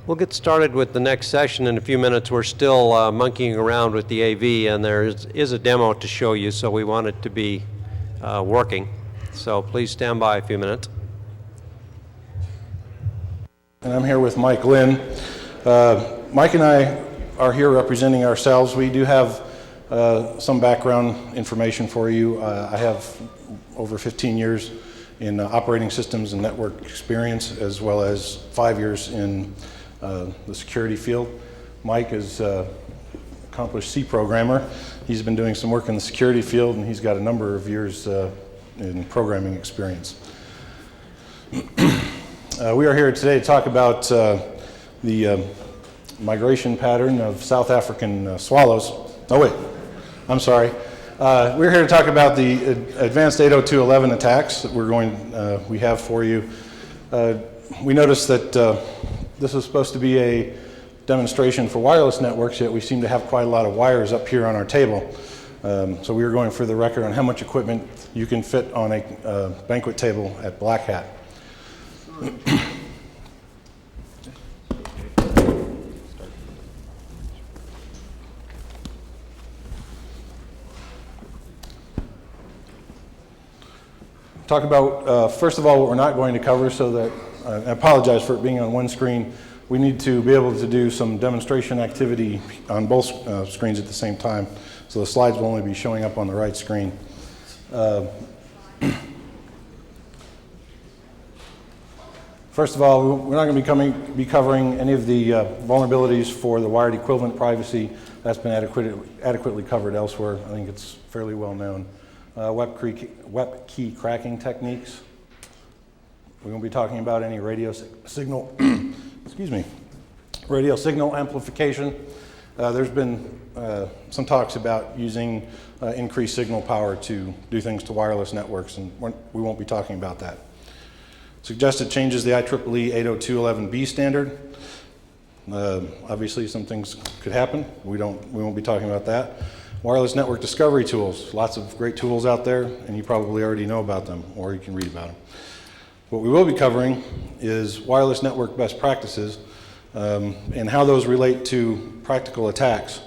We'll get started with the next session in a few minutes. We're still monkeying around with the AV, and there is a demo to show you, so we want it to be working. So please stand by a few minutes. And I'm here with Mike Lynn. Mike and I are here representing ourselves. We do have some background information for you. I have over 15 years in operating systems and network experience, as well as 5 years in the security field. Mike is an accomplished C programmer. He's been doing some work in the security field, and he's got a number of years in programming experience. We are here today to talk about the migration pattern of South African swallows. Oh wait, I'm sorry. We're here to talk about the advanced 802.11 attacks that we have for you. We noticed that this was supposed to be a demonstration for wireless networks, yet we seem to have quite a lot of wires up here on our table. So we were going for the record on how much equipment you can fit on a banquet table at Black Hat. Talk about, first of all, what we're not going to cover, so that, I apologize for it being on one screen. We need to be able to do some demonstration activity on both screens at the same time, so the slides will only be showing up on the right screen. First of all, we're not going to be covering any of the vulnerabilities for the wired equivalent privacy. That's been adequately covered elsewhere. I think it's fairly well known. WEP key cracking techniques. We won't be talking about any radio signal, excuse me, radio signal amplification. There's been some talks about using increased signal power to do things to wireless networks, and we won't be talking about that. Suggested changes the IEEE 802.11b standard. Obviously, some things could happen. We won't be talking about that. Wireless network discovery tools. Lots of great tools out there, and you probably already know about them, or you can read about them. What we will be covering is wireless network best practices and how those relate to practical attacks.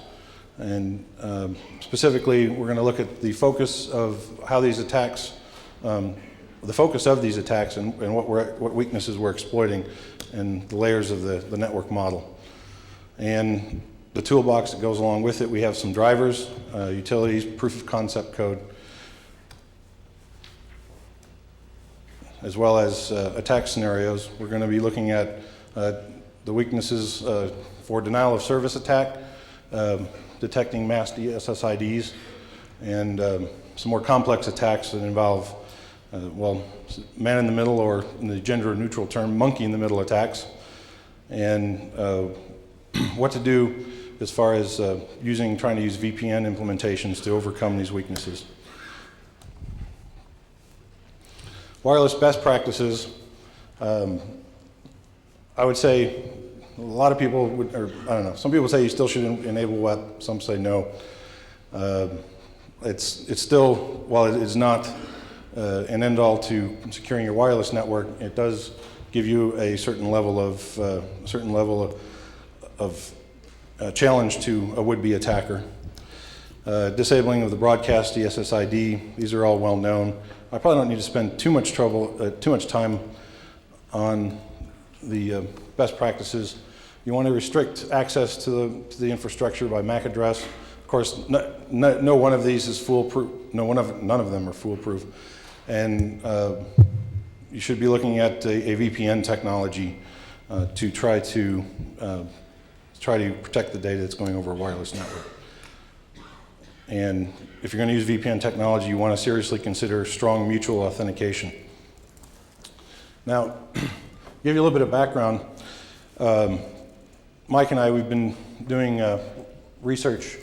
And specifically, we're going to look at the focus of how these attacks, the focus of these attacks and what weaknesses we're exploiting and the layers of the network model. And the toolbox that goes along with it, we have some drivers, utilities, proof of concept code, as well as attack scenarios. We're going to be looking at the weaknesses for denial of service attack, detecting masked SSIDs, and some more complex attacks that involve, well, man in the middle, or in the gender neutral term, monkey in the middle attacks, and what to do as far as trying to use VPN implementations to overcome these weaknesses. Wireless best practices, I would say a lot of people would, or I don't know, some people say you still should enable WEP, some say no. It's still, while it is not an end-all to securing your wireless network, it does give you a certain level of challenge to a would-be attacker. Disabling of the broadcast SSID, these are all well known. I probably don't need to spend too much time on the best practices. You want to restrict access to the infrastructure by MAC address. Of course, no one of these is foolproof. None of them are foolproof. And you should be looking at a VPN technology to try to protect the data that's going over a wireless network. And if you're going to use VPN technology, you want to seriously consider strong mutual authentication. Now, give you a little bit of background. Mike and I, we've been doing research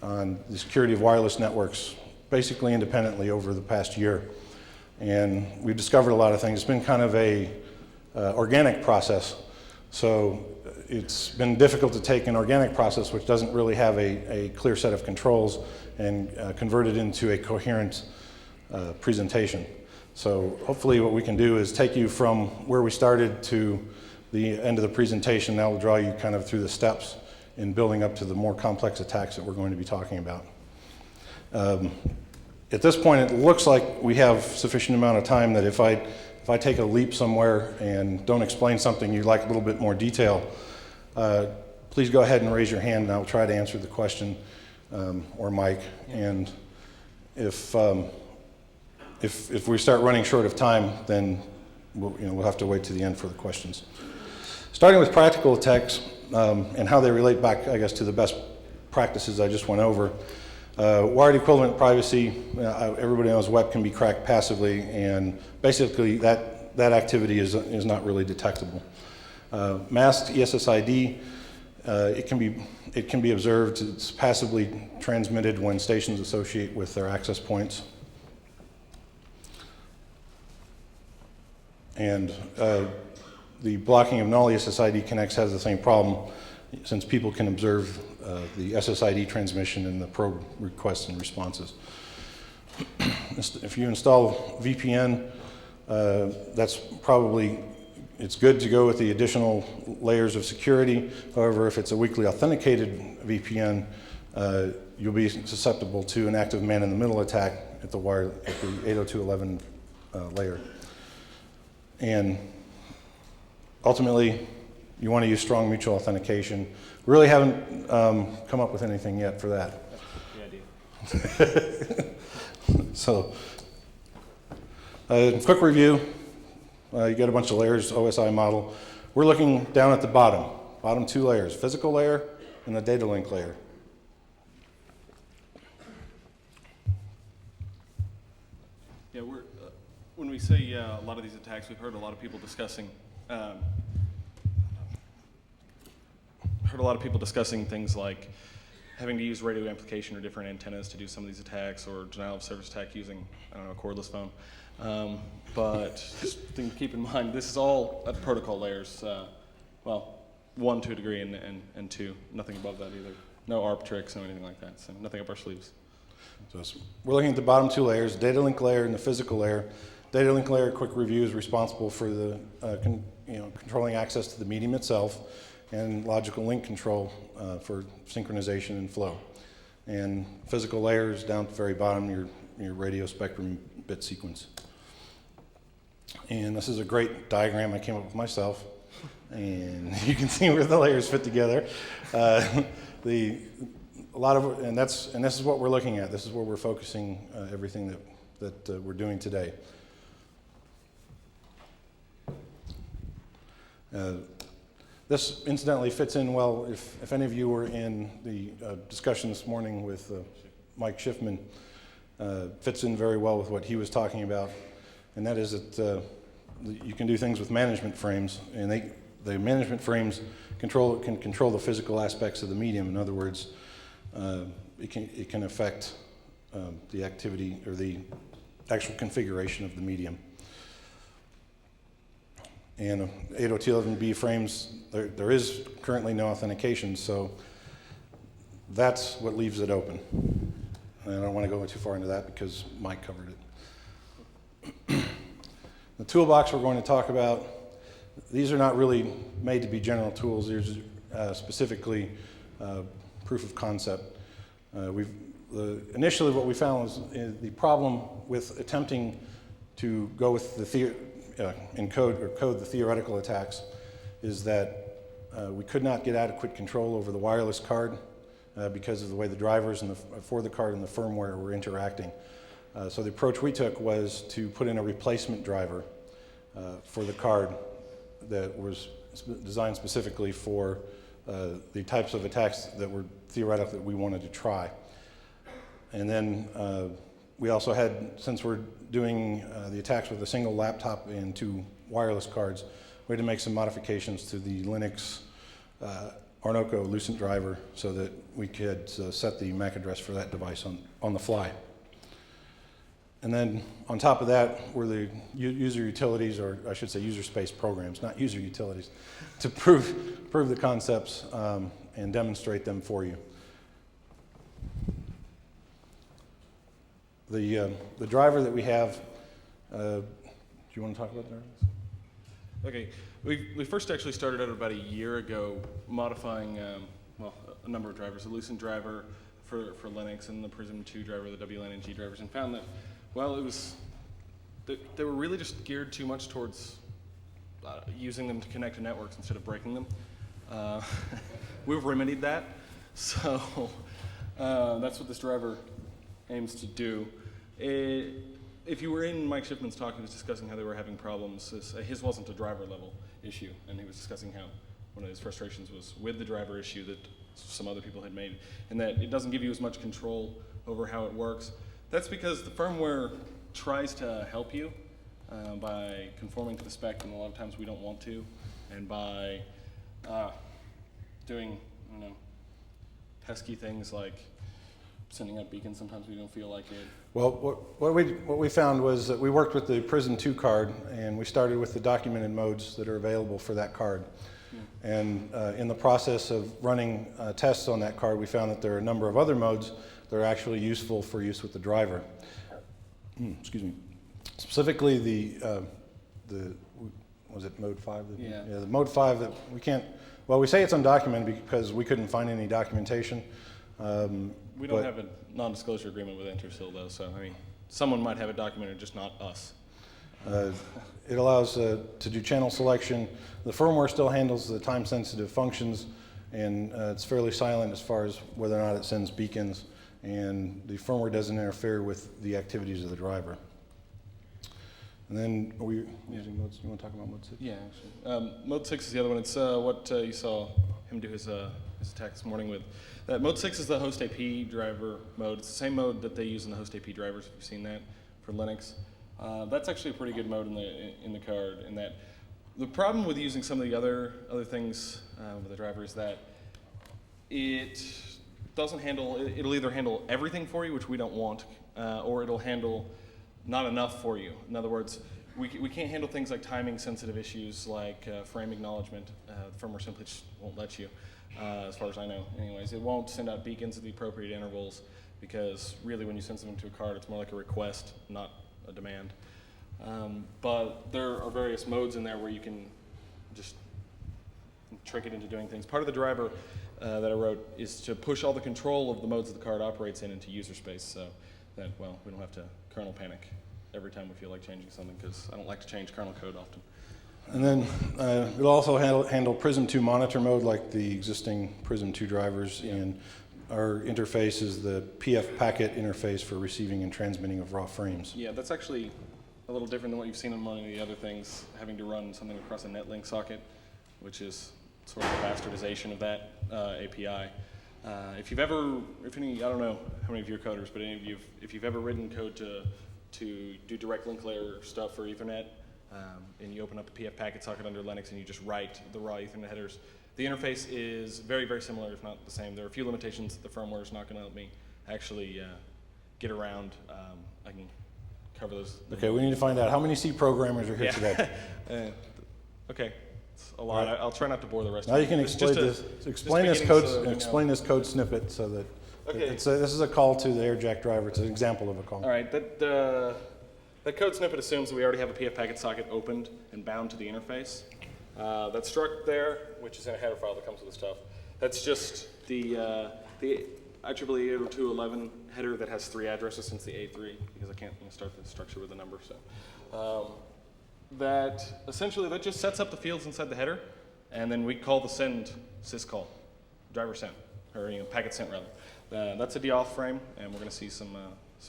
on the security of wireless networks basically independently over the past year. And we've discovered a lot of things. It's been kind of a organic process. So it's been difficult to take an organic process which doesn't really have a clear set of controls and convert it into a coherent presentation. So hopefully what we can do is take you from where we started to the end of the presentation. That will draw you kind of through the steps in building up to the more complex attacks that we're going to be talking about. At this point, it looks like we have sufficient amount of time that if I take a leap somewhere and don't explain something you'd like a little bit more detail, please go ahead and raise your hand and I'll try to answer the question, or Mike. And if we start running short of time, then we'll have to wait to the end for the questions. Starting with practical attacks and how they relate back, I guess, to the best practices I just went over. Wired equivalent privacy, everybody knows WEP can be cracked passively, and basically that activity is not really detectable. Masked ESSID, it can be observed. It's passively transmitted when stations associate with their access points. And the blocking of null ESSID connects has the same problem, since people can observe the SSID transmission and the probe requests and responses. If you install VPN, it's good to go with the additional layers of security. However, if it's a weakly authenticated VPN, you'll be susceptible to an active man-in-the-middle attack at the 802.11 layer. And ultimately, you want to use strong mutual authentication. We really haven't come up with anything yet for that. That's the idea. So, quick review. You got a bunch of layers, OSI model. We're looking down at the bottom 2 layers, physical layer and the data link layer. Yeah, when we say a lot of these attacks, we've heard a lot of people discussing things like having to use radio amplification or different antennas to do some of these attacks, or denial of service attack using, I don't know, a cordless phone. But just keep in mind, this is all at protocol layers. Well, 1 to a degree, and 2, nothing above that either. No ARP tricks, no anything like that, so nothing up our sleeves. So we're looking at the bottom 2 layers, data link layer and the physical layer. Data link layer, quick review, is responsible for the controlling access to the medium itself, and logical link control for synchronization and flow. And physical layer is down at the very bottom, your radio spectrum bit sequence. And this is a great diagram I came up with myself, and you can see where the layers fit together. This is what we're looking at. This is where we're focusing everything that we're doing today. This incidentally fits in well, if any of you were in the discussion this morning with Mike Schiffman, fits in very well with what he was talking about, and that is that you can do things with management frames, and the management frames can control the physical aspects of the medium. In other words, it can affect the activity or the actual configuration of the medium. And 802.11b frames, there is currently no authentication, so that's what leaves it open. And I don't want to go too far into that because Mike covered it. The toolbox we're going to talk about, these are not really made to be general tools. These are specifically proof of concept. Initially what we found was the problem with attempting to go with the code the theoretical attacks is that we could not get adequate control over the wireless card because of the way the drivers for the card and the firmware were interacting. So the approach we took was to put in a replacement driver for the card that was designed specifically for the types of attacks that were theoretical that we wanted to try. And then we also had, since we're doing the attacks with a single laptop and 2 wireless cards, we had to make some modifications to the Linux Orinoco Lucent driver so that we could set the MAC address for that device on the fly. And then on top of that were the user utilities, or I should say user space programs, not user utilities, to prove the concepts and demonstrate them for you. The driver that we have, do you want to talk about Okay, we first actually started out about a year ago modifying, well, a number of drivers, the Lucent driver for Linux and the Prism 2 driver, the WLAN drivers, and found that, well, they were really just geared too much towards using them to connect to networks instead of breaking them. We've remedied that, so that's what this driver aims to do. If you were in Mike Shipman's talk, he was discussing how they were having problems. His wasn't a driver level issue, and he was discussing how one of his frustrations was with the driver issue that some other people had made, and that it doesn't give you as much control over how it works. That's because the firmware tries to help you by conforming to the spec, and a lot of times we don't want to, and by doing, I don't know, pesky things like sending out beacons. Sometimes we don't feel like it. Well, what we found was that we worked with the Prism 2 card, and we started with the documented modes that are available for that card. And in the process of running tests on that card, we found that there are a number of other modes that are actually useful for use with the driver. Excuse me. Specifically, was it mode 5? Yeah, the mode 5 that we can't. Well, we say it's undocumented because we couldn't find any documentation. We don't have a non-disclosure agreement with Intersil, though, so I mean, someone might have it documented, just not us. It allows to do channel selection. The firmware still handles the time-sensitive functions, and it's fairly silent as far as whether or not it sends beacons, and the firmware doesn't interfere with the activities of the driver. And then, are we using modes? You want to talk about mode 6? Yeah, actually. Mode 6 is the other one. It's what you saw him do his attack this morning with. Mode 6 is the host AP driver mode. It's the same mode that they use in the host AP drivers, if you've seen that, for Linux. That's actually a pretty good mode in the card. In that, the problem with using some of the other things with the driver is that it doesn't handle. It'll either handle everything for you, which we don't want, or it'll handle not enough for you. In other words, we can't handle things like timing sensitive issues like frame acknowledgement. Firmware simply just won't let you, as far as I know. Anyways, it won't send out beacons at the appropriate intervals because really when you send something to a card, it's more like a request, not a demand. But there are various modes in there where you can just trick it into doing things. Part of the driver that I wrote is to push all the control of the modes that the card operates in into user space so that, well, we don't have to kernel panic every time we feel like changing something, because I don't like to change kernel code often. And then it'll also handle Prism 2 monitor mode like the existing Prism 2 drivers, and our interface is the PF packet interface for receiving and transmitting of raw frames. Yeah, that's actually a little different than what you've seen on one of the other things, having to run something across a netlink socket, which is sort of a bastardization of that API. If I don't know how many of you are coders, but any of you, if you've ever written code to do direct link layer stuff for Ethernet, and you open up a PF packet socket under Linux and you just write the raw Ethernet headers, the interface is very, very similar, if not the same. There are a few limitations that the firmware is not going to help me actually get around. I can cover those. Okay, we need to find out how many C programmers are here today. Okay, it's a lot. Right. I'll try not to bore the rest now of you can explain this code snippet so that this is a call to the AirJack driver. It's an example of a call. All right, that code snippet assumes that we already have a PF packet socket opened and bound to the interface. That struct there, which is in a header file that comes with the stuff, that's just the IEEE 802.11 header that has 3 addresses since the A3, because I can't start the structure with a number. So that essentially that just sets up the fields inside the header, and then we call the send syscall, driver sent, or packet sent rather. That's a deauth frame, and we're going to see some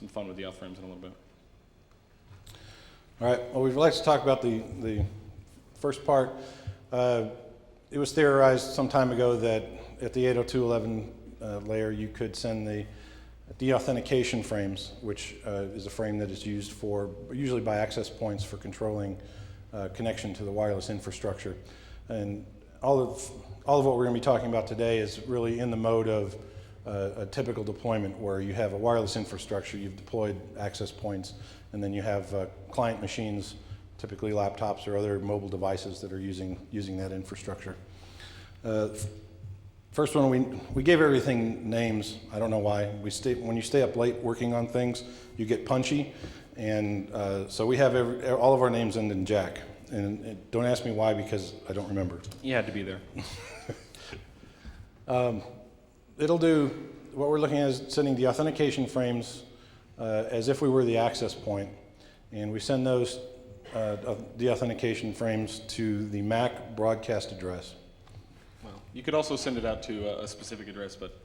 fun with deauth frames in a little bit. All right, well, we'd like to talk about the first part. It was theorized some time ago that at the 802.11 layer you could send the deauthentication frames, which is a frame that is used for, usually by access points for controlling connection to the wireless infrastructure. And all of what we're going to be talking about today is really in the mode of a typical deployment where you have a wireless infrastructure, you've deployed access points, and then you have client machines, typically laptops or other mobile devices that are using that infrastructure. First one, we gave everything names. I don't know why. When you stay up late working on things, you get punchy, and so we have all of our names end in Jack. And don't ask me why, because I don't remember. You had to be there. It'll do, what we're looking at is sending the authentication frames as if we were the access point. And we send those the authentication frames to the MAC broadcast address. Well, you could also send it out to a specific address, but,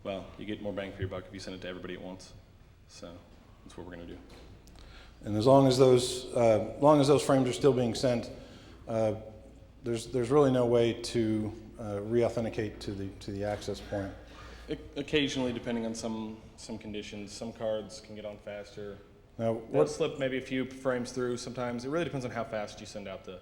well, you get more bang for your buck if you send it to everybody at once. So that's what we're going to do. And as long as those frames are still being sent, there's really no way to re-authenticate to the access point. Occasionally, depending on some conditions, some cards can get on faster. Now, They'll slip maybe a few frames through sometimes. It really depends on how fast you send out the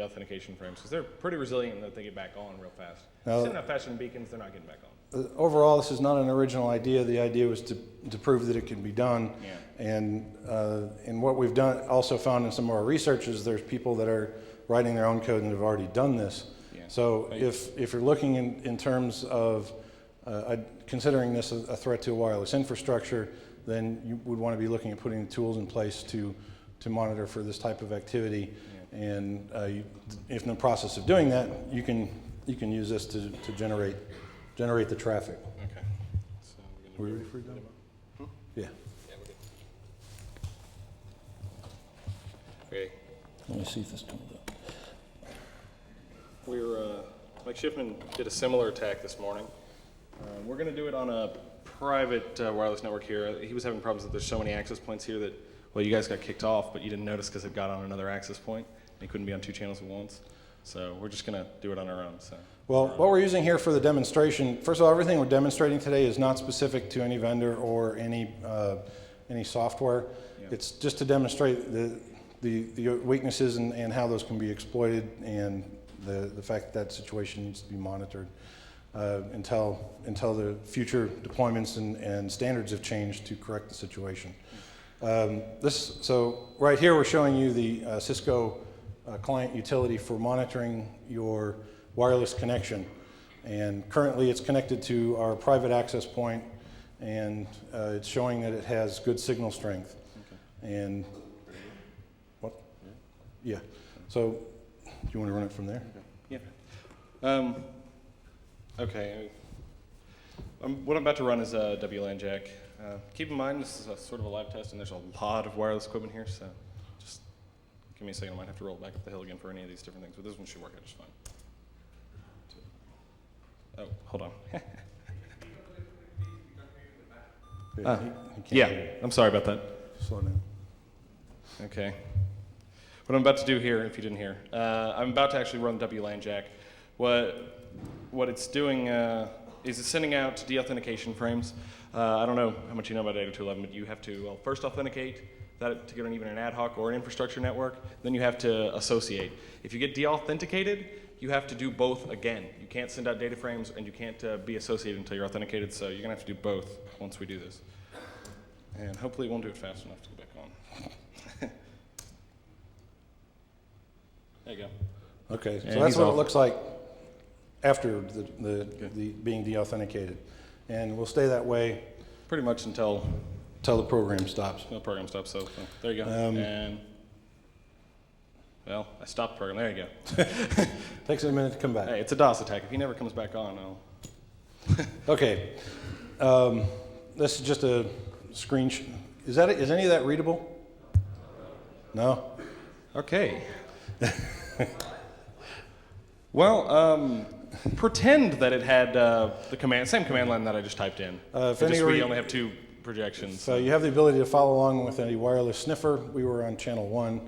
authentication frames, because they're pretty resilient and that they get back on real fast. If you send out faster than beacons, they're not getting back on. Overall, this is not an original idea. The idea was to prove that it can be done. Yeah. And what we've done, also found in some of our research, is there's people that are writing their own code and have already done this. Yeah. So if you're looking in terms of considering this a threat to a wireless infrastructure, then you would want to be looking at putting the tools in place to monitor for this type of activity. Yeah. And if in the process of doing that, you can use this to generate the traffic. Okay. So Are we ready for a demo? Yeah. Yeah, we're good. Okay. Let me see if this comes up. Mike Schiffman did a similar attack this morning. We're going to do it on a private wireless network here. He was having problems that there's so many access points here that, well, you guys got kicked off, but you didn't notice because it got on another access point. And it couldn't be on two channels at once. So we're just going to do it on our own. So. Well, what we're using here for the demonstration, first of all, everything we're demonstrating today is not specific to any vendor or any software. Yeah. It's just to demonstrate the weaknesses and how those can be exploited, and the fact that situation needs to be monitored until the future deployments and standards have changed to correct the situation. So right here we're showing you the Cisco client utility for monitoring your wireless connection, and currently it's connected to our private access point, and it's showing that it has good signal strength. Okay. And what? Yeah. So do you want to run it from there? Okay. Yeah. Okay. What I'm about to run is a WLAN jack. Keep in mind this is a sort of a live test, and there's a lot of wireless equipment here, so just give me a second. I might have to roll back up the hill again for any of these different things, but this one should work out just fine. Oh, hold on. Yeah, I'm sorry about that. Slow down. Okay. What I'm about to do here, if you didn't hear, I'm about to actually run the WLAN jack. What it's doing is it's sending out deauthentication frames. I don't know how much you know about 802.11, but you have to first authenticate that to get on even an ad hoc or an infrastructure network. Then you have to associate. If you get deauthenticated, you have to do both again. You can't send out data frames, and you can't be associated until you're authenticated, so you're going to have to do both once we do this. And hopefully it won't do it fast enough to get back on. There you go. Okay, And so that's what off. it looks like after the being deauthenticated. And we'll stay that way Pretty much until the program stops. the program stops. So there you go. And well, I stopped the program. There you go. Takes it a minute to come back. Hey, it's a DOS attack. If he never comes back on, I'll. Okay. This is just a screenshot. Is any of that readable? No? Okay. Well, pretend that it had the same command line that I just typed in. We only have two projections. So you have the ability to follow along with a wireless sniffer. We were on channel 1,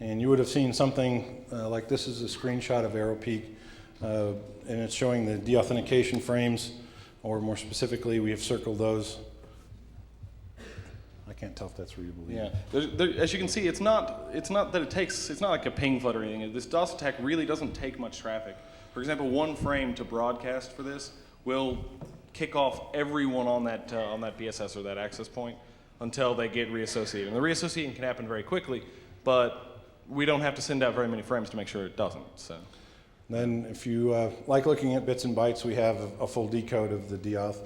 and you would have seen something like this is a screenshot of AeroPeak, and it's showing the deauthentication frames, or more specifically, we have circled those. I can't tell if that's readable. Yeah, as you can see, it's not like a ping flood or anything. This DOS attack really doesn't take much traffic. For example, one frame to broadcast for this will kick off everyone on that BSS or that access point until they get reassociated. And the reassociating can happen very quickly, but we don't have to send out very many frames to make sure it doesn't. So. Then if you like looking at bits and bytes, we have a full decode of the deauth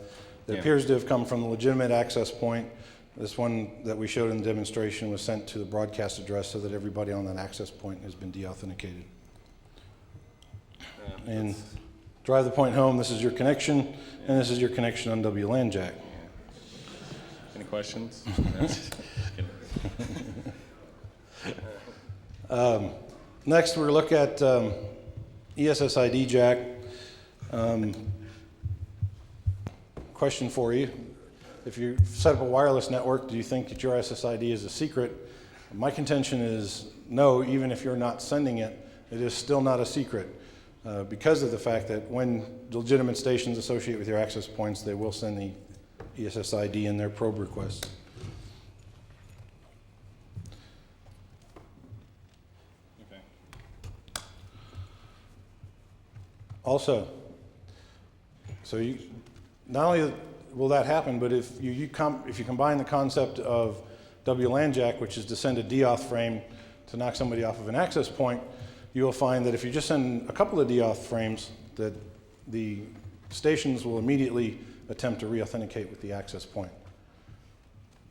that appears to have come from the legitimate access point This one that we showed in the demonstration was sent to the broadcast address so that everybody on that access point has been de-authenticated. And drive the point home, this is your connection, and this is your connection on WLAN jack. Any questions? Next, we're going to look at ESSID jack. Question for you. If you set up a wireless network, do you think that your SSID is a secret? My contention is no, even if you're not sending it, it is still not a secret because of the fact that when legitimate stations associate with your access points, they will send the ESSID in their probe requests. Okay. Also, so you, not only will that happen, but if you combine the concept of WLAN jack, which is to send a deauth frame to knock somebody off of an access point, you will find that if you just send a couple of deauth frames, that the stations will immediately attempt to re-authenticate with the access point.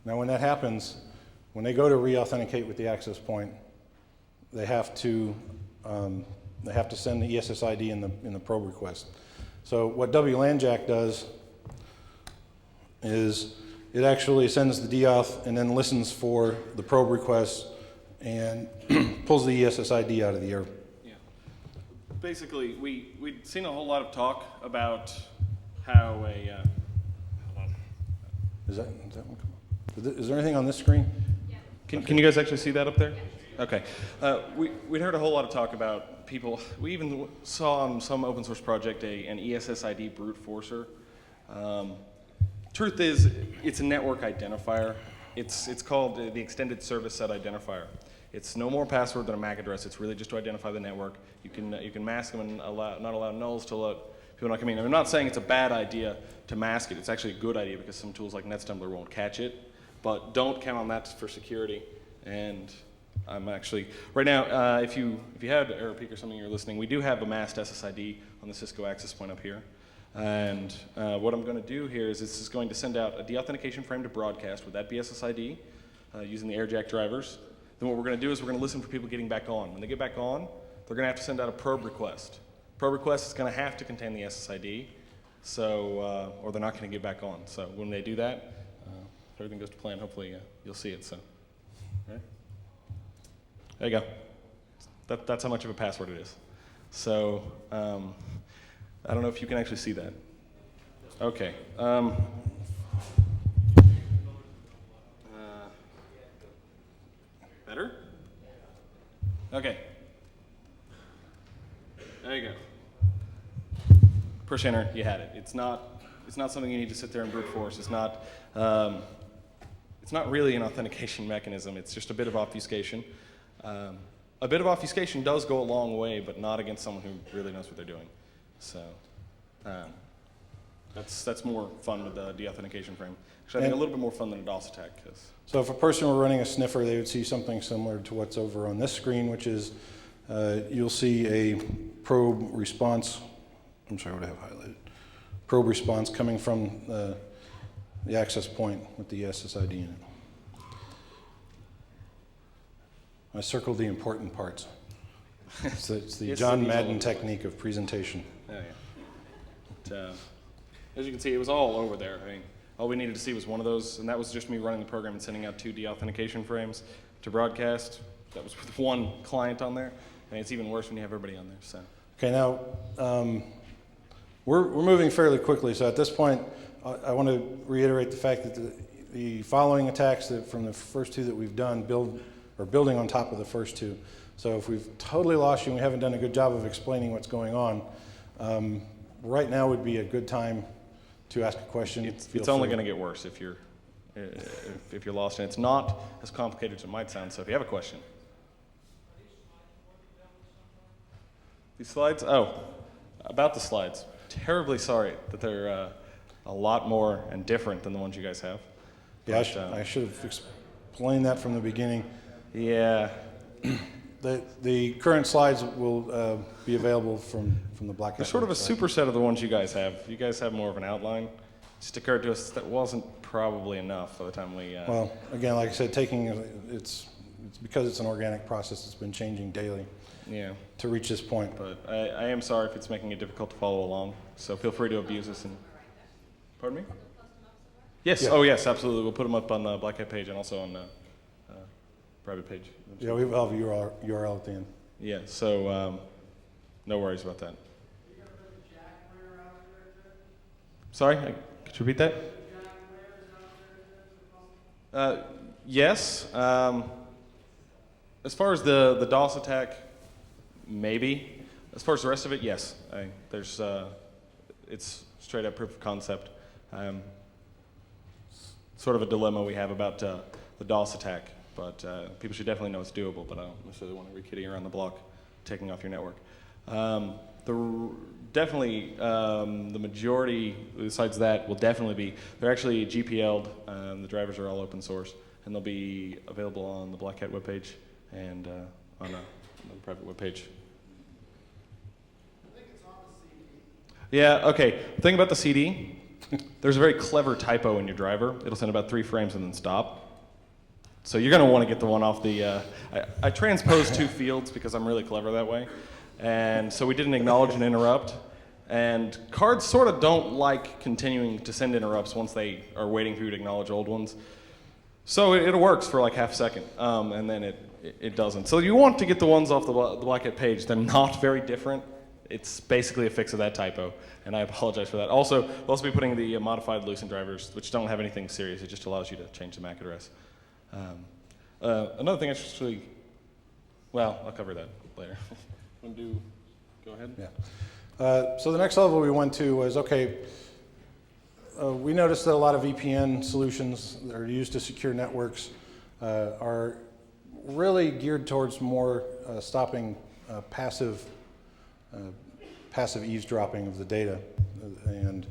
Now when that happens, when they go to re-authenticate with the access point, they have to send the ESSID in the probe request. So what WLAN jack does is it actually sends the deauth and then listens for the probe request and pulls the ESSID out of the air. Yeah. Basically, we'd seen a whole lot of talk about how a hold on. Is that one come on? Is there anything on this screen? Yeah. Can you guys actually see that up there? Okay. We'd heard a whole lot of talk about people. We even saw on some open source project an ESSID brute forcer. Truth is, it's a network identifier. It's called the extended service set identifier. It's no more password than a MAC address. It's really just to identify the network. You can mask them and not allow nulls to let people not come in. I'm not saying it's a bad idea to mask it. It's actually a good idea because some tools like NetStumbler won't catch it. But don't count on that for security. And I'm actually right now. If you had error peak or something you're listening, we do have a masked SSID on the Cisco access point up here. And what I'm going to do here is this is going to send out a deauthentication frame to broadcast with that BSSID using the AirJack drivers. Then what we're going to do is we're going to listen for people getting back on. When they get back on, they're going to have to send out a probe request. Probe request is going to have to contain the SSID, so or they're not going to get back on. So when they do that, if everything goes to plan, hopefully you'll see it. So, all right. There you go. That's how much of a password it is. So. I don't know if you can actually see that. Okay. Better? Okay. There you go. Push enter, you had it. It's not something you need to sit there and brute force. It's not really an authentication mechanism. It's just a bit of obfuscation. A bit of obfuscation does go a long way, but not against someone who really knows what they're doing. So that's more fun with the deauthentication frame. Actually, I think a little bit more fun than a DOS attack. So if a person were running a sniffer, they would see something similar to what's over on this screen, which is you'll see a probe response. I'm sorry, what I have highlighted. Probe response coming from the access point with the SSID in it. I circled the important parts. It's the John Madden technique of presentation. Oh, yeah. But, as you can see, it was all over there. I mean, all we needed to see was one of those, and that was just me running the program and sending out 2 deauthentication frames to broadcast. That was with one client on there. I mean, it's even worse when you have everybody on there. So. Okay, now we're moving fairly quickly. So at this point, I want to reiterate the fact that the following attacks from the first 2 that we've done building on top of the first 2. So if we've totally lost you and we haven't done a good job of explaining what's going on, right now would be a good time to ask a question. It's only going to get worse if you're lost, and it's not as complicated as it might sound. So if you have a question. These slides? Oh, about the slides. Terribly sorry that they're a lot more and different than the ones you guys have. Yeah, I should have explained that from the beginning. Yeah. The current slides will be available from the Black Hat. They're sort of a superset of the ones you guys have. You guys have more of an outline. just occurred to us that wasn't probably enough by the time we. Well, again, like I said, it's because it's an organic process. It's been changing daily. Yeah. To reach this point. But I am sorry if it's making it difficult to follow along. So feel free to abuse us. And pardon me? Yes. Yeah. Oh, yes, absolutely. We'll put them up on the Black Hat page and also on the private page. Yeah, we have a URL at the end. Yeah. So no worries about that. Sorry, could you repeat that? Yes. As far as the DOS attack, maybe. As far as the rest of it, yes. It's straight up proof of concept. Sort of a dilemma we have about the DOS attack, but people should definitely know it's doable, but I don't necessarily want every kitty around the block taking off your network. Definitely, the majority, besides that, will definitely be, they're actually GPL'd, the drivers are all open source, and they'll be available on the Black Hat webpage and on the private webpage. I think it's on the CD. Yeah, okay. The thing about the CD, there's a very clever typo in your driver. It'll send about 3 frames and then stop. So you're going to want to get the one off the, I transposed 2 fields because I'm really clever that way. And so we didn't acknowledge an interrupt. And cards sort of don't like continuing to send interrupts once they are waiting for you to acknowledge old ones. So it works for like half a second, and then it doesn't. So you want to get the ones off the Black Hat page. They're not very different. It's basically a fix of that typo, and I apologize for that. Also, we'll also be putting the modified loosen drivers, which don't have anything serious. It just allows you to change the MAC address. Another thing actually, well, I'll cover that later. Go ahead? Yeah. So the next level we went to was, okay, we noticed that a lot of VPN solutions that are used to secure networks are really geared towards more stopping passive eavesdropping of the data, and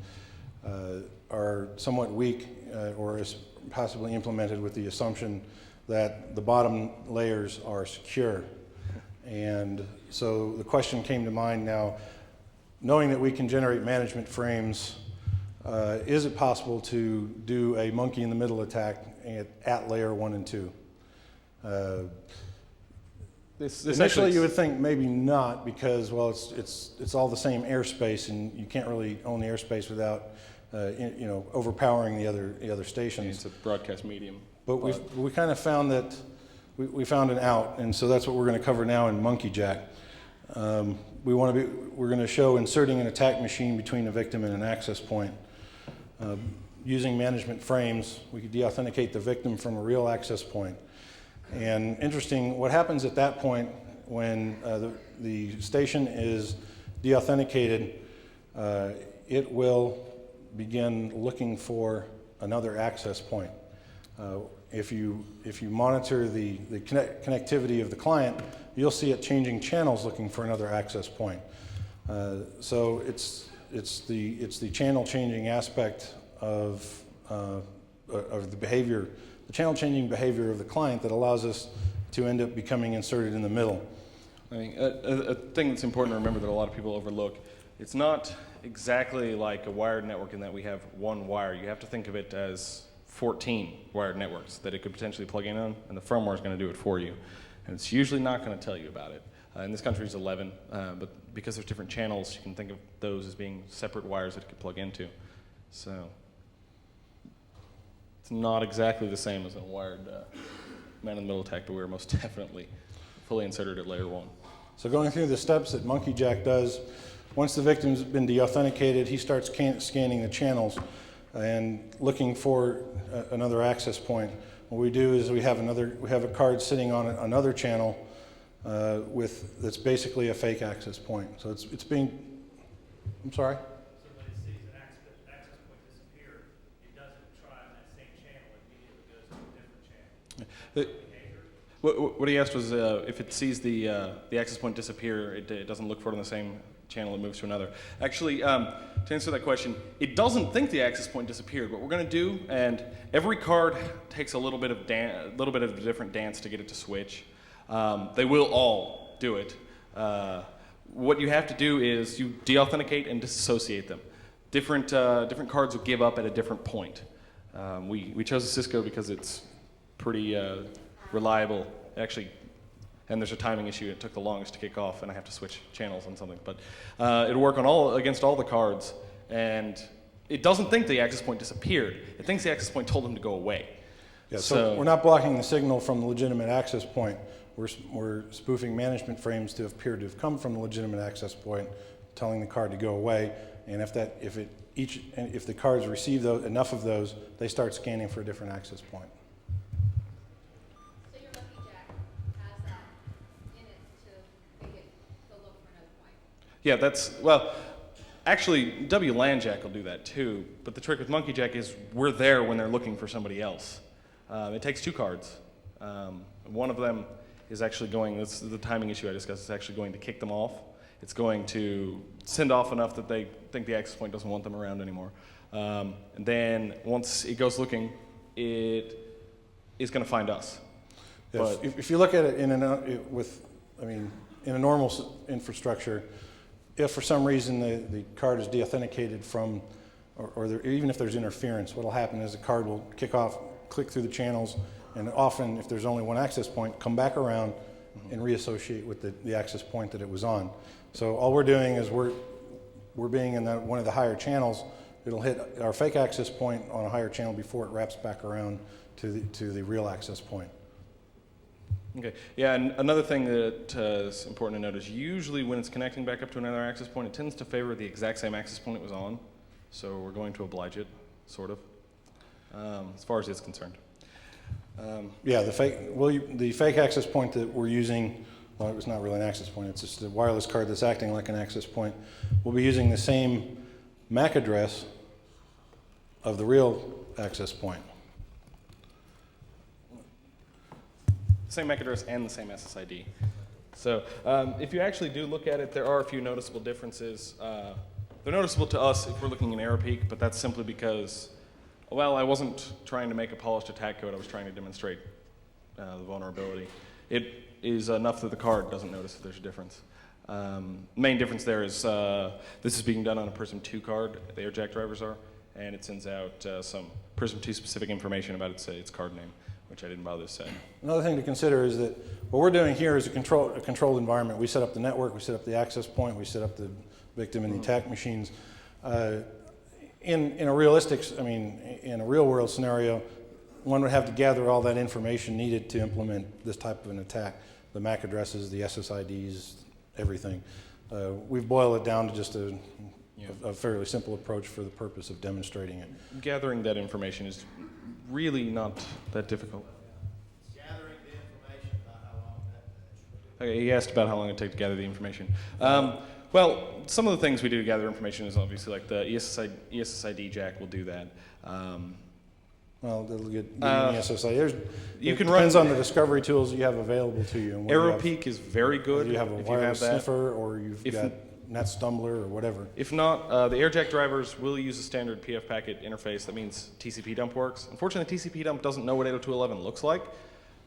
are somewhat weak or is possibly implemented with the assumption that the bottom layers are secure. And so the question came to mind now, knowing that we can generate management frames, is it possible to do a monkey in the middle attack at layer 1 and 2? Initially, you would think maybe not, because, well, it's all the same airspace, and you can't really own the airspace without overpowering the other stations. It's a broadcast medium. But we kind of found that we found an out, and so that's what we're going to cover now in Monkey Jack. We're going to show inserting an attack machine between a victim and an access point. Using management frames, we could deauthenticate the victim from a real access point. And interesting, what happens at that point when the station is deauthenticated, it will begin looking for another access point. If you monitor the connectivity of the client, you'll see it changing channels looking for another access point. So it's the channel changing aspect of the behavior, the channel changing behavior of the client that allows us to end up becoming inserted in the middle. I mean, a thing that's important to remember that a lot of people overlook, it's not exactly like a wired network in that we have one wire. You have to think of it as 14 wired networks that it could potentially plug in on, and the firmware is going to do it for you. And it's usually not going to tell you about it. In this country, it's 11, but because there's different channels, you can think of those as being separate wires that it could plug into. So it's not exactly the same as a wired man-in-the-middle attack, but we're most definitely fully inserted at layer 1. So going through the steps that Monkey Jack does, once the victim's been deauthenticated, he starts scanning the channels and looking for another access point. What we do is we have a card sitting on another channel that's basically a fake access point. So it's being, I'm sorry? So when it sees an access point disappear, it doesn't try on that same channel, it immediately goes to a different channel. What he asked was if it sees the access point disappear, it doesn't look for it on the same channel, it moves to another. Actually, to answer that question, it doesn't think the access point disappeared. What we're going to do, and every card takes a little bit of a different dance to get it to switch. They will all do it. What you have to do is you deauthenticate and disassociate them. different cards will give up at a different point. We chose a Cisco because it's pretty reliable. Actually, and there's a timing issue. It took the longest to kick off, and I have to switch channels on something. But it'll work on against all the cards, and it doesn't think the access point disappeared. It thinks the access point told them to go away. Yeah, so we're not blocking the signal from the legitimate access point. We're spoofing management frames to appear to have come from the legitimate access point, telling the card to go away. And if the cards receive enough of those, they start scanning for a different access point. So your Lucky Jack has that in it to make it to look for another point. Yeah, actually, WLAN Jack will do that too. But the trick with Monkey Jack is we're there when they're looking for somebody else. It takes 2 cards. One of them is actually going, this is the timing issue I discussed, it's actually going to kick them off. It's going to send off enough that they think the access point doesn't want them around anymore. And then once it goes looking, it is going to find us. Yes, if you look at it in a normal infrastructure, if for some reason the card is de-authenticated from, even if there's interference, what will happen is the card will kick off, click through the channels, and often, if there's only one access point, come back around and reassociate with the access point that it was on. So all we're doing is we're being in one of the higher channels. It'll hit our fake access point on a higher channel before it wraps back around to the real access point. Okay. Yeah, and another thing that is important to note is usually when it's connecting back up to another access point, it tends to favor the exact same access point it was on. So we're going to oblige it, sort of, as far as it's concerned. Yeah, the fake access point that we're using, well, it's not really an access point, it's just a wireless card that's acting like an access point. We'll be using the same MAC address of the real access point. Same MAC address and the same SSID. So if you actually do look at it, there are a few noticeable differences. They're noticeable to us if we're looking in error peak, but that's simply because, well, I wasn't trying to make a polished attack code. I was trying to demonstrate the vulnerability. It is enough that the card doesn't notice that there's a difference. Main difference there is this is being done on a Prism 2 card, the airjack drivers are, and it sends out some Prism 2 specific information about its card name, which I didn't bother to say. Another thing to consider is that what we're doing here is a controlled environment. We set up the network, we set up the access point, we set up the victim and the attack machines. In a real world scenario, one would have to gather all that information needed to implement this type of an attack. The MAC addresses, the SSIDs, everything. We've boiled it down to just a fairly simple approach for the purpose of demonstrating it. Gathering that information is really not that difficult. Gathering the information about how long that takes. Okay, he asked about how long it takes to gather the information. Well, some of the things we do to gather information is obviously like the ESSID jack will do that. Well, they'll get ESSID. It depends on the discovery tools you have available to you. AeroPeek is very good. You have a wireless sniffer, or you've got NetStumbler, or whatever. If not, the airjack drivers will use a standard PF packet interface. That means TCP dump works. Unfortunately, TCP dump doesn't know what 802.11 looks like,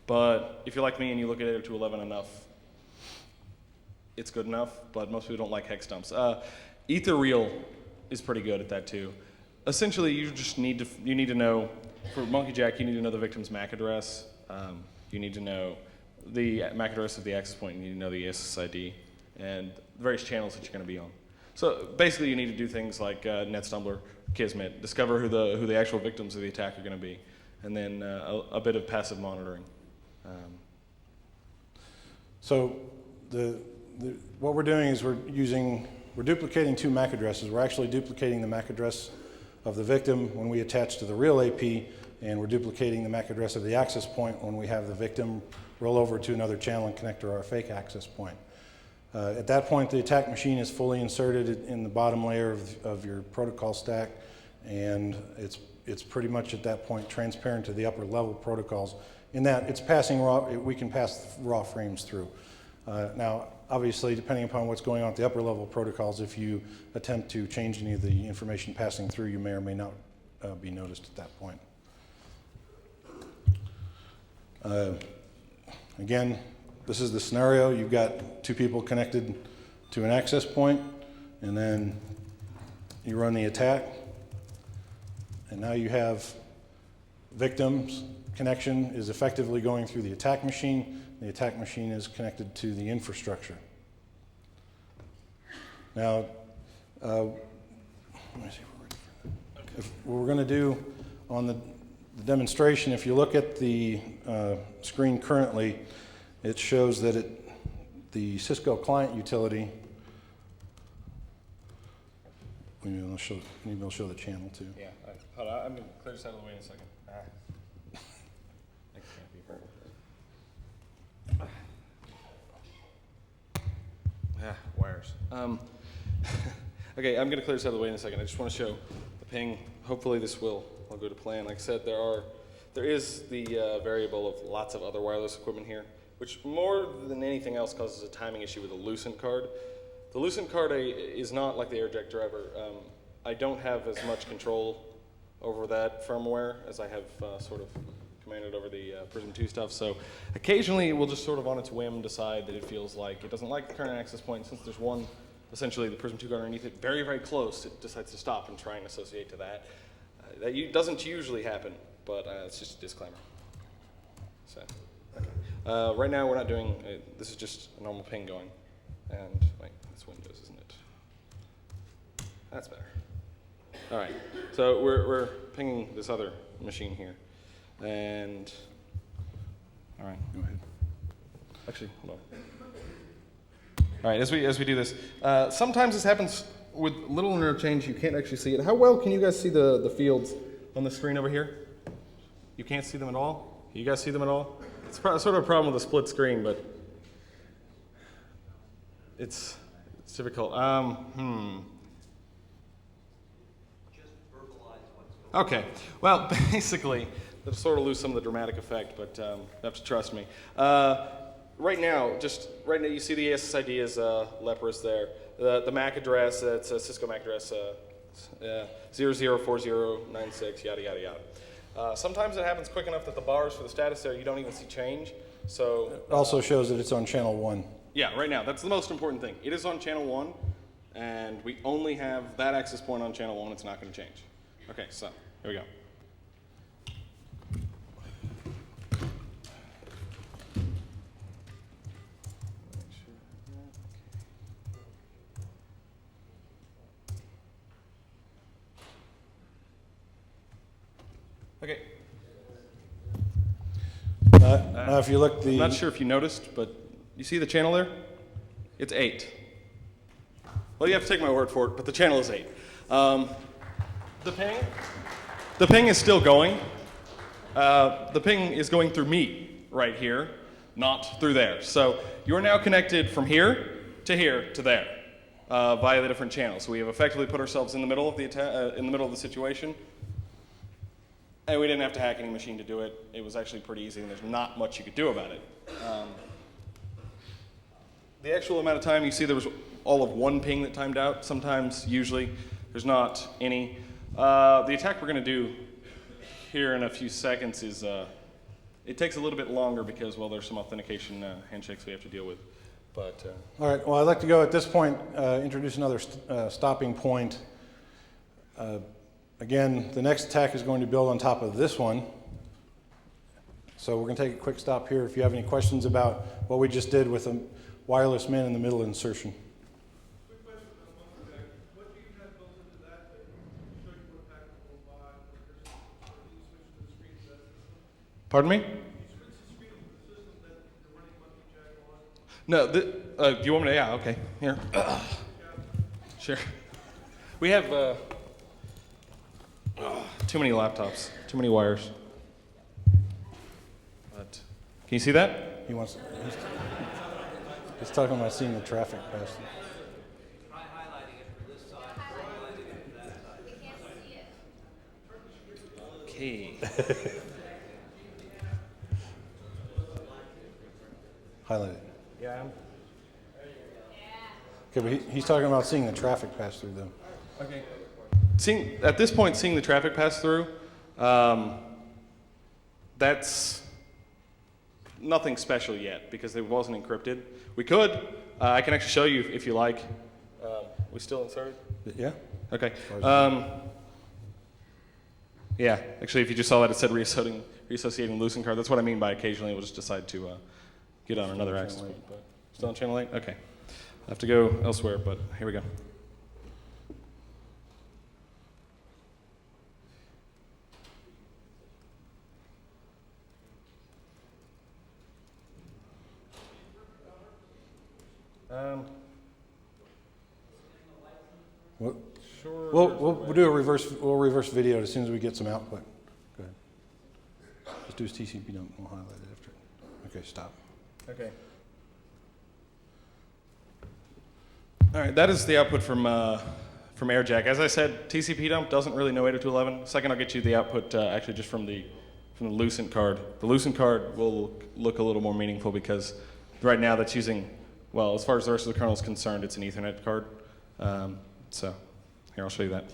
but if you're like me and you look at 802.11 enough, it's good enough, but most people don't like hex dumps. Etherreal is pretty good at that too. Essentially, you just need to know, for Monkey Jack, you need to know the victim's MAC address. You need to know the MAC address of the access point. You need to know the SSID and the various channels that you're going to be on. So basically, you need to do things like NetStumbler, Kismet, discover who the actual victims of the attack are going to be, and then a bit of passive monitoring. So what we're doing is we're duplicating 2 MAC addresses. We're actually duplicating the MAC address of the victim when we attach to the real AP, and we're duplicating the MAC address of the access point when we have the victim roll over to another channel and connect to our fake access point. At that point, the attack machine is fully inserted in the bottom layer of your protocol stack, and it's pretty much at that point transparent to the upper level protocols. In that, it's passing we can pass raw frames through. Now, obviously, depending upon what's going on at the upper level protocols, if you attempt to change any of the information passing through, you may or may not be noticed at that point. Again, this is the scenario. You've got 2 people connected to an access point, and then you run the attack, and now you have victims connection is effectively going through the attack machine. The attack machine is connected to the infrastructure. Now, let me see what we're going to do on the demonstration. If you look at the screen currently, it shows that the Cisco client utility. Maybe I'll show the channel too. Yeah, hold on, I'm going to clear this out of the way in a second. That can't be right. Wires. Okay, I'm going to clear this out of the way in a second. I just want to show the ping. Hopefully this will all go to plan. Like I said, there is the variable of lots of other wireless equipment here, which more than anything else causes a timing issue with a Lucent card. The Lucent card is not like the AirJack driver. I don't have as much control over that firmware as I have sort of commanded over the Prism 2 stuff. So occasionally it will just sort of on its whim decide that it feels like it doesn't like the current access point. Since there's one, essentially the Prism 2 card underneath it, very, very close, it decides to stop and try and associate to that. That doesn't usually happen, but it's just a disclaimer. So, okay. Right now we're not doing, this is just a normal ping going. And, wait, that's Windows, isn't it? That's better. All right, so we're pinging this other machine here. And, all right, go ahead. Actually, hold on. All right, as we do this, sometimes this happens with little interchange. You can't actually see it. How well can you guys see the fields on the screen over here? You can't see them at all? You guys see them at all? It's sort of a problem with a split screen, but it's difficult. Okay, well, basically, it'll sort of lose some of the dramatic effect, but you have to trust me. Right now, you see the SSID is leprous there. The MAC address, that's a Cisco MAC address, 004096, yada, yada, yada. Sometimes it happens quick enough that the bars for the status there, you don't even see change. So it also shows that it's on channel 1. Yeah, right now, that's the most important thing. It is on channel 1, and we only have that access point on channel 1. It's not going to change. Okay, so here we go. Okay. Now, if you look I'm not sure if you noticed, but you see the channel there? It's 8. Well, you have to take my word for it, but the channel is 8. The ping is still going. The ping is going through me right here, not through there. So you're now connected from here to there via the different channels. So we have effectively put ourselves in the middle of the situation. And we didn't have to hack any machine to do it. It was actually pretty easy, and there's not much you could do about it. The actual amount of time, you see there was all of one ping that timed out. Sometimes, usually, there's not any. The attack we're going to do here in a few seconds is, it takes a little bit longer because, well, there's some authentication handshakes we have to deal with. But all right, well, I'd like to go at this point, introduce another stopping point. Again, the next attack is going to build on top of this one. So we're going to take a quick stop here. If you have any questions about what we just did with a wireless man in the middle insertion. Quick question on one attack. What do you have built into that that show you what attack will buy? Or do you switch to the screen to that system? Pardon me? You switch the screen to the system that you're running multi-jack on? No, do you want me to? Yeah, okay. Here. Sure. We have too many laptops, too many wires. But can you see that? He's talking about seeing the traffic pass through. Try highlighting it for this side. Highlighting it for that side. We can't see it. Okay. Highlight it. Yeah. Okay, but he's talking about seeing the traffic pass through though. Okay. At this point, seeing the traffic pass through, that's nothing special yet because it wasn't encrypted. We could. I can actually show you if you like. We still inserted? Yeah? Okay. Yeah, actually, if you just saw that, it said reassociating loosen card. That's what I mean by occasionally it will just decide to get on another access point. But still on channel 8? Okay. I have to go elsewhere, but here we go. What? Sure. We'll do a reverse video as soon as we get some output. Go ahead. Just do TCP dump. We'll highlight it after. Okay, stop. Okay. All right, that is the output from AirJack. As I said, TCP dump doesn't really know 802.11. Second, I'll get you the output actually just from the Lucent card. The Lucent card will look a little more meaningful because right now that's using, well, as far as the rest of the kernel is concerned, it's an Ethernet card. So here, I'll show you that.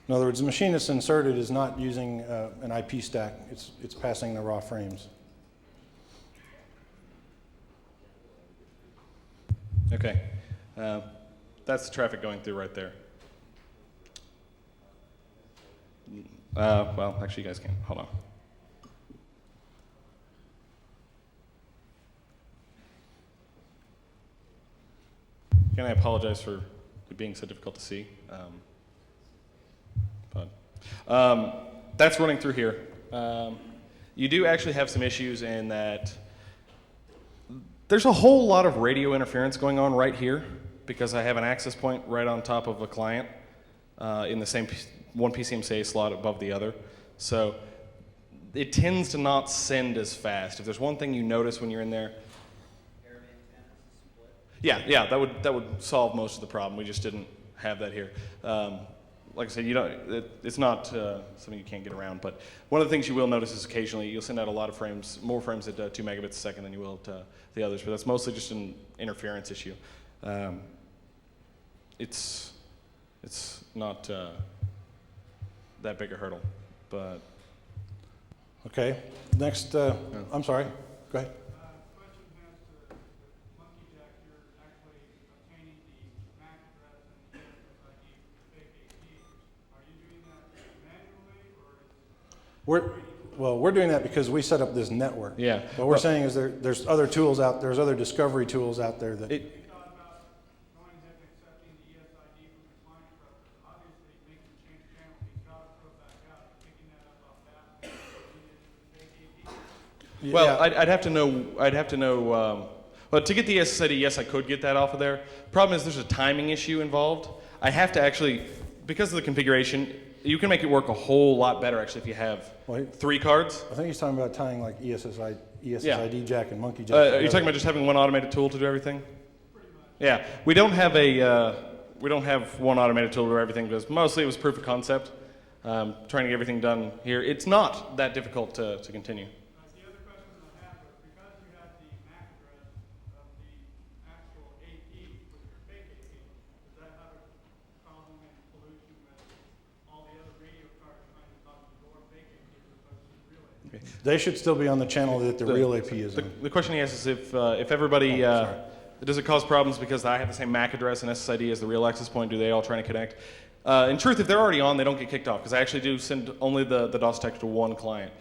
In other words, the machine that's inserted is not using an IP stack. It's passing the raw frames. Okay. That's the traffic going through right there. Well, actually, you guys can't. Hold on. Again, I apologize for it being so difficult to see. That's running through here. You do actually have some issues in that there's a whole lot of radio interference going on right here because I have an access point right on top of a client in the same one PCMCA slot above the other. So it tends to not send as fast. If there's one thing you notice when you're in there, yeah, that would solve most of the problem. We just didn't have that here. Like I said, it's not something you can't get around. But one of the things you will notice is occasionally you'll send out a lot of frames, more frames at 2 megabits a second than you will at the others. But that's mostly just an interference issue. It's not that big a hurdle, but Okay. Next, I'm sorry. Go ahead. Question has to monkey jack. You're actually obtaining the MAC address and the SSID for fake APs. Are you doing that manually or is We're doing that because we set up this network. yeah. What we're saying is there's other tools out, there's other discovery tools out there that. you thought about going ahead and accepting the ESID from the client browser? Obviously, making the change channel, he's got to throw back out, picking that up off that, and using it as a fake AP. Well, Yeah. I'd have to know. Well, to get the SSID, yes, I could get that off of there. Problem is, there's a timing issue involved. I have to actually, because of the configuration, you can make it work a whole lot better actually if you have Wait. 3 cards. I think he's talking about tying like ESSID jack and monkey jack. Are you together. talking about just having one automated tool to do everything? Yeah, we don't have one automated tool to do everything because mostly it was proof of concept. Trying to get everything done here. It's not that difficult to continue. The other question I have is because you have the MAC address of the actual AP with your fake AP, does that have a problem and collusion with all the other radio cards trying to talk to your fake AP as opposed to the real AP? They should still be on the channel that the real AP is on. The question he asks is if everybody, does it cause problems because I have the same MAC address and SSID as the real access point? Do they all try to connect? In truth, if they're already on, they don't get kicked off because I actually do send only the DOS detector to one client.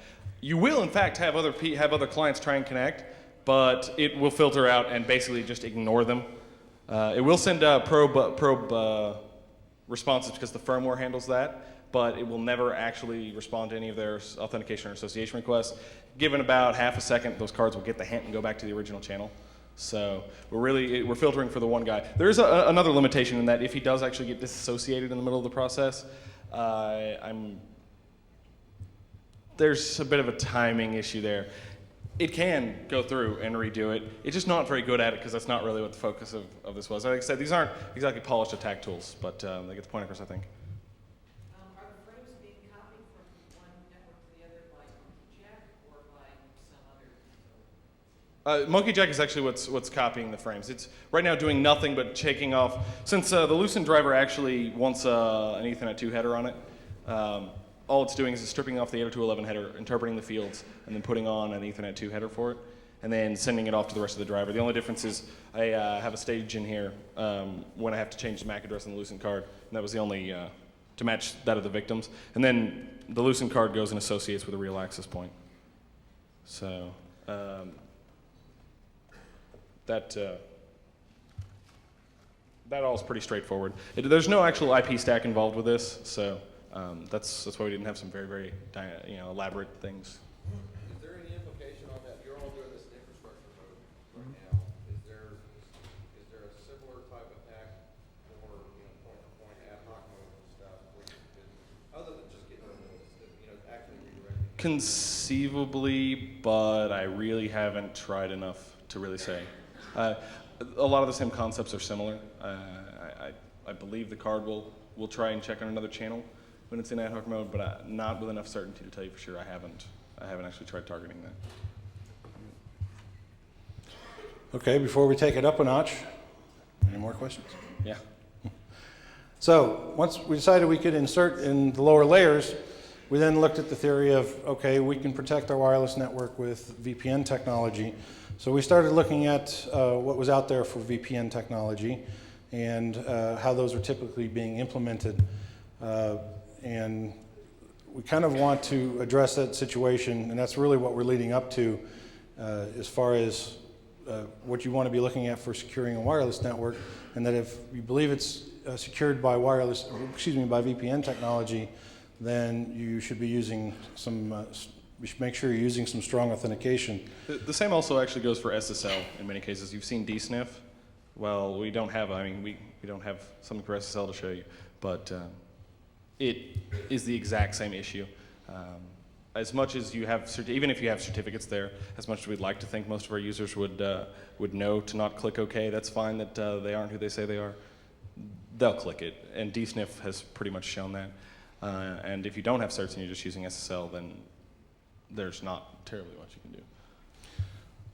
You will, in fact, have other clients try and connect, but it will filter out and basically just ignore them. It will send probe responses because the firmware handles that, but it will never actually respond to any of their authentication or association requests. Given about half a second, those cards will get the hint and go back to the original channel. So we're filtering for the one guy. There is another limitation in that if he does actually get disassociated in the middle of the process, there's a bit of a timing issue there. It can go through and redo it. It's just not very good at it because that's not really what the focus of this was. Like I said, these aren't exactly polished attack tools, but they get the point across, I think. Are the frames being copied from one network to the other by Jack or by some other? Monkey Jack is actually what's copying the frames. It's right now doing nothing but taking off. Since the Lucent driver actually wants an Ethernet 2 header on it, all it's doing is stripping off the 802.11 header, interpreting the fields, and then putting on an Ethernet 2 header for it. and then sending it off to the rest of the driver. The only difference is I have a stage in here when I have to change the MAC address on the loosened card, and that was the only, to match that of the victims. And then the loosened card goes and associates with a real access point. So that all is pretty straightforward. There's no actual IP stack involved with this, so that's why we didn't have some very, very elaborate things. Is there any implication on that? You're all doing this in infrastructure mode right now. Is there a similar type attack for point-to-point ad hoc mode and stuff, where you could, other than just getting actually redirecting? Conceivably, but I really haven't tried enough to really say. A lot of the same concepts are similar. I believe the card will try and check on another channel when it's in ad hoc mode, but not with enough certainty to tell you for sure. I haven't actually tried targeting that. Okay, before we take it up a notch, any more questions? Yeah. So once we decided we could insert in the lower layers, we then looked at the theory of, okay, we can protect our wireless network with VPN technology. So we started looking at what was out there for VPN technology and how those are typically being implemented. And we kind of want to address that situation, and that's really what we're leading up to as far as what you want to be looking at for securing a wireless network, and that if you believe it's secured by by VPN technology, then you should be using some, you should make sure you're using some strong authentication. The same also actually goes for SSL in many cases. You've seen DSNF. Well, we don't have, we don't have something for SSL to show you, but it is the exact same issue. As much as you have, even if you have certificates there, as much as we'd like to think most of our users would know to not click OK, that's fine that they aren't who they say they are. They'll click it, and DSNF has pretty much shown that. And if you don't have certs and you're just using SSL, then there's not terribly much you can do.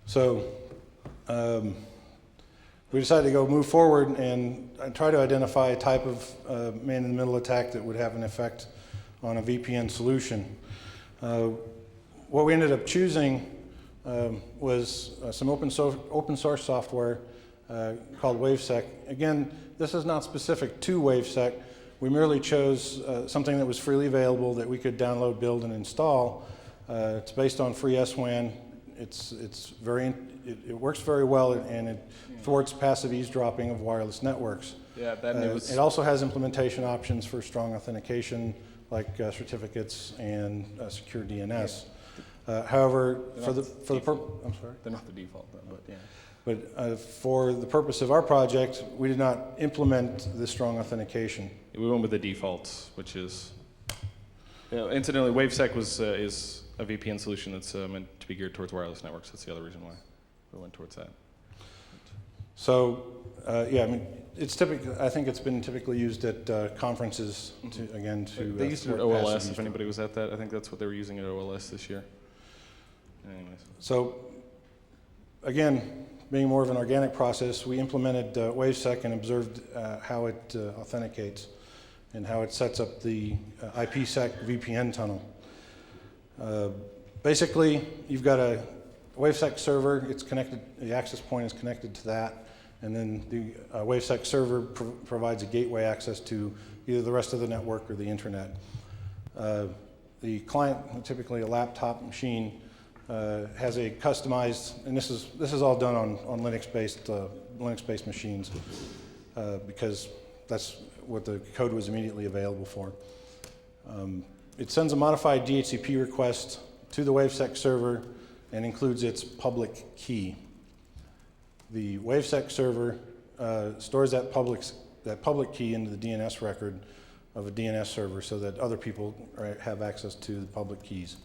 So we decided to go move forward and try to identify a type of man-in-the-middle attack that would have an effect on a VPN solution. What we ended up choosing was some open source software called WaveSec. Again, this is not specific to WaveSec. We merely chose something that was freely available that we could download, build, and install. It's based on FreeSWAN. It works very well, and it thwarts passive eavesdropping of wireless networks. Yeah, that news. It also has implementation options for strong authentication, like certificates and secure DNS. However, I'm sorry. They're not the default, but yeah. But for the purpose of our project, we did not implement this strong authentication. We went with the defaults, which is, incidentally, WaveSec is a VPN solution that's meant to be geared towards wireless networks. That's the other reason why we went towards that. So, it's typically, I think it's been typically used at conferences to They used it at thwart OLS, passive if anybody was at that. I think that's what they were using at OLS this year. Anyways. So, again, being more of an organic process, we implemented WaveSec and observed how it authenticates and how it sets up the IPsec VPN tunnel. Basically, you've got a WaveSec server. It's connected. The access point is connected to that, and then the WaveSec server provides a gateway access to either the rest of the network or the internet. The client, typically a laptop machine, has a customized, and this is all done on Linux-based machines because that's what the code was immediately available for. It sends a modified DHCP request to the WaveSec server and includes its public key. The WaveSec server stores that public key into the DNS record of a DNS server so that other people have access to the public keys.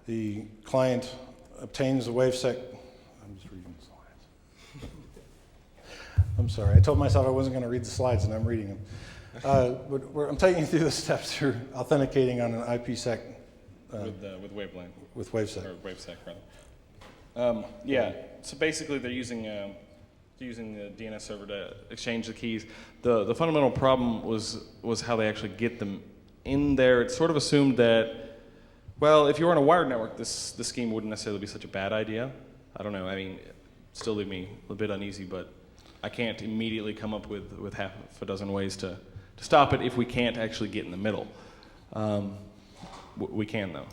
The client obtains the WaveSec. I'm just reading the slides. I'm sorry. I told myself I wasn't going to read the slides, and I'm reading them. But I'm taking you through the steps for authenticating on an IPsec. With Waveland. With WaveSec. Or WaveSec, rather. Yeah. So basically, they're using the DNS server to exchange the keys. The fundamental problem was how they actually get them in there. It's sort of assumed that, well, if you were on a wired network, this scheme wouldn't necessarily be such a bad idea. I don't know. I mean, still leave me a bit uneasy, but I can't immediately come up with half a dozen ways to stop it if we can't actually get in the middle. We can though.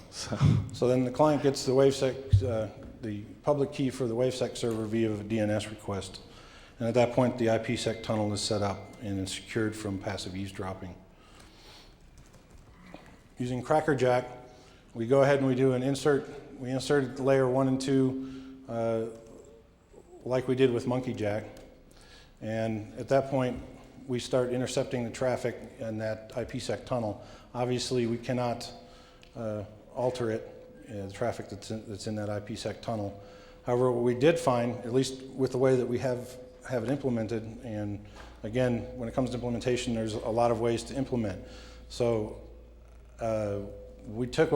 So then the client gets the WaveSec, the public key for the WaveSec server via a DNS request. And at that point, the IPsec tunnel is set up and is secured from passive eavesdropping. Using Crackerjack, we go ahead and we do an insert. We inserted layer 1 and 2 like we did with MonkeyJack. And at that point, we start intercepting the traffic in that IPsec tunnel. Obviously, we cannot alter it, the traffic that's in that IPsec tunnel. However, what we did find, at least with the way that we have it implemented, and again, when it comes to implementation, there's a lot of ways to implement. So we took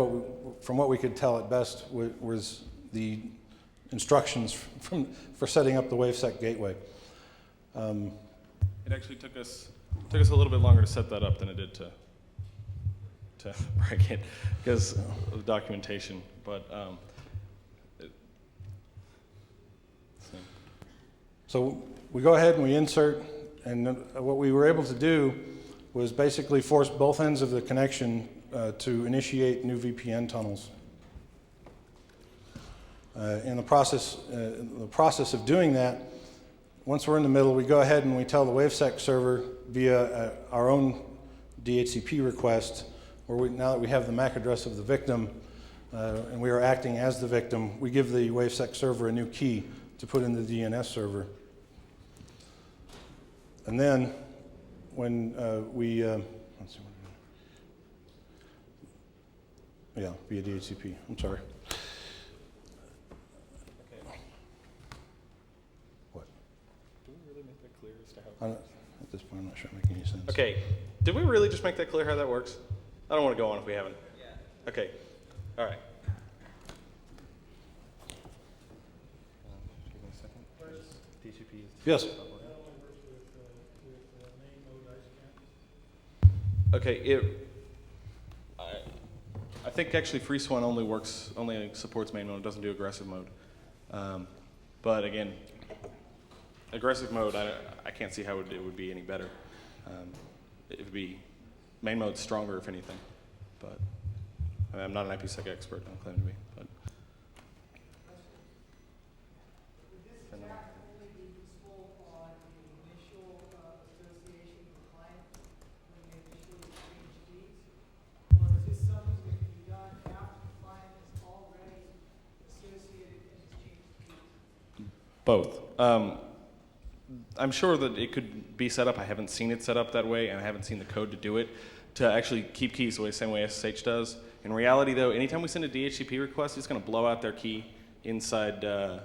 from what we could tell at best was the instructions for setting up the WaveSec gateway. It actually took us a little bit longer to set that up than it did to break it because of the documentation. But so we go ahead and we insert, and what we were able to do was basically force both ends of the connection to initiate new VPN tunnels. In the process of doing that, once we're in the middle, we go ahead and we tell the WaveSec server via our own DHCP request, where now that we have the MAC address of the victim and we are acting as the victim, we give the WaveSec server a new key to put in the DNS server. And then when let's see, via DHCP, I'm sorry. What? Did we really make that clear as to how? At this point, I'm not sure it makes any sense. Okay, did we really just make that clear how that works? I don't want to go on if we haven't. Yeah. Okay, all right. Give me a second. DHCP is Yes. Okay, I think actually FreeSwan only supports main mode, it doesn't do aggressive mode. But again, aggressive mode, I can't see how it would be any better. It would be, main mode's stronger if anything. But I mean, I'm not an IPsec expert, I don't claim to be. But. Would this attack only be useful on the initial association with the client when they initially exchange keys? Or is this something that can be done after the client is already associated and exchanged keys? Both. I'm sure that it could be set up. I haven't seen it set up that way, and I haven't seen the code to do it, to actually keep keys the same way SSH does. In reality, though, anytime we send a DHCP request, it's going to blow out their key inside the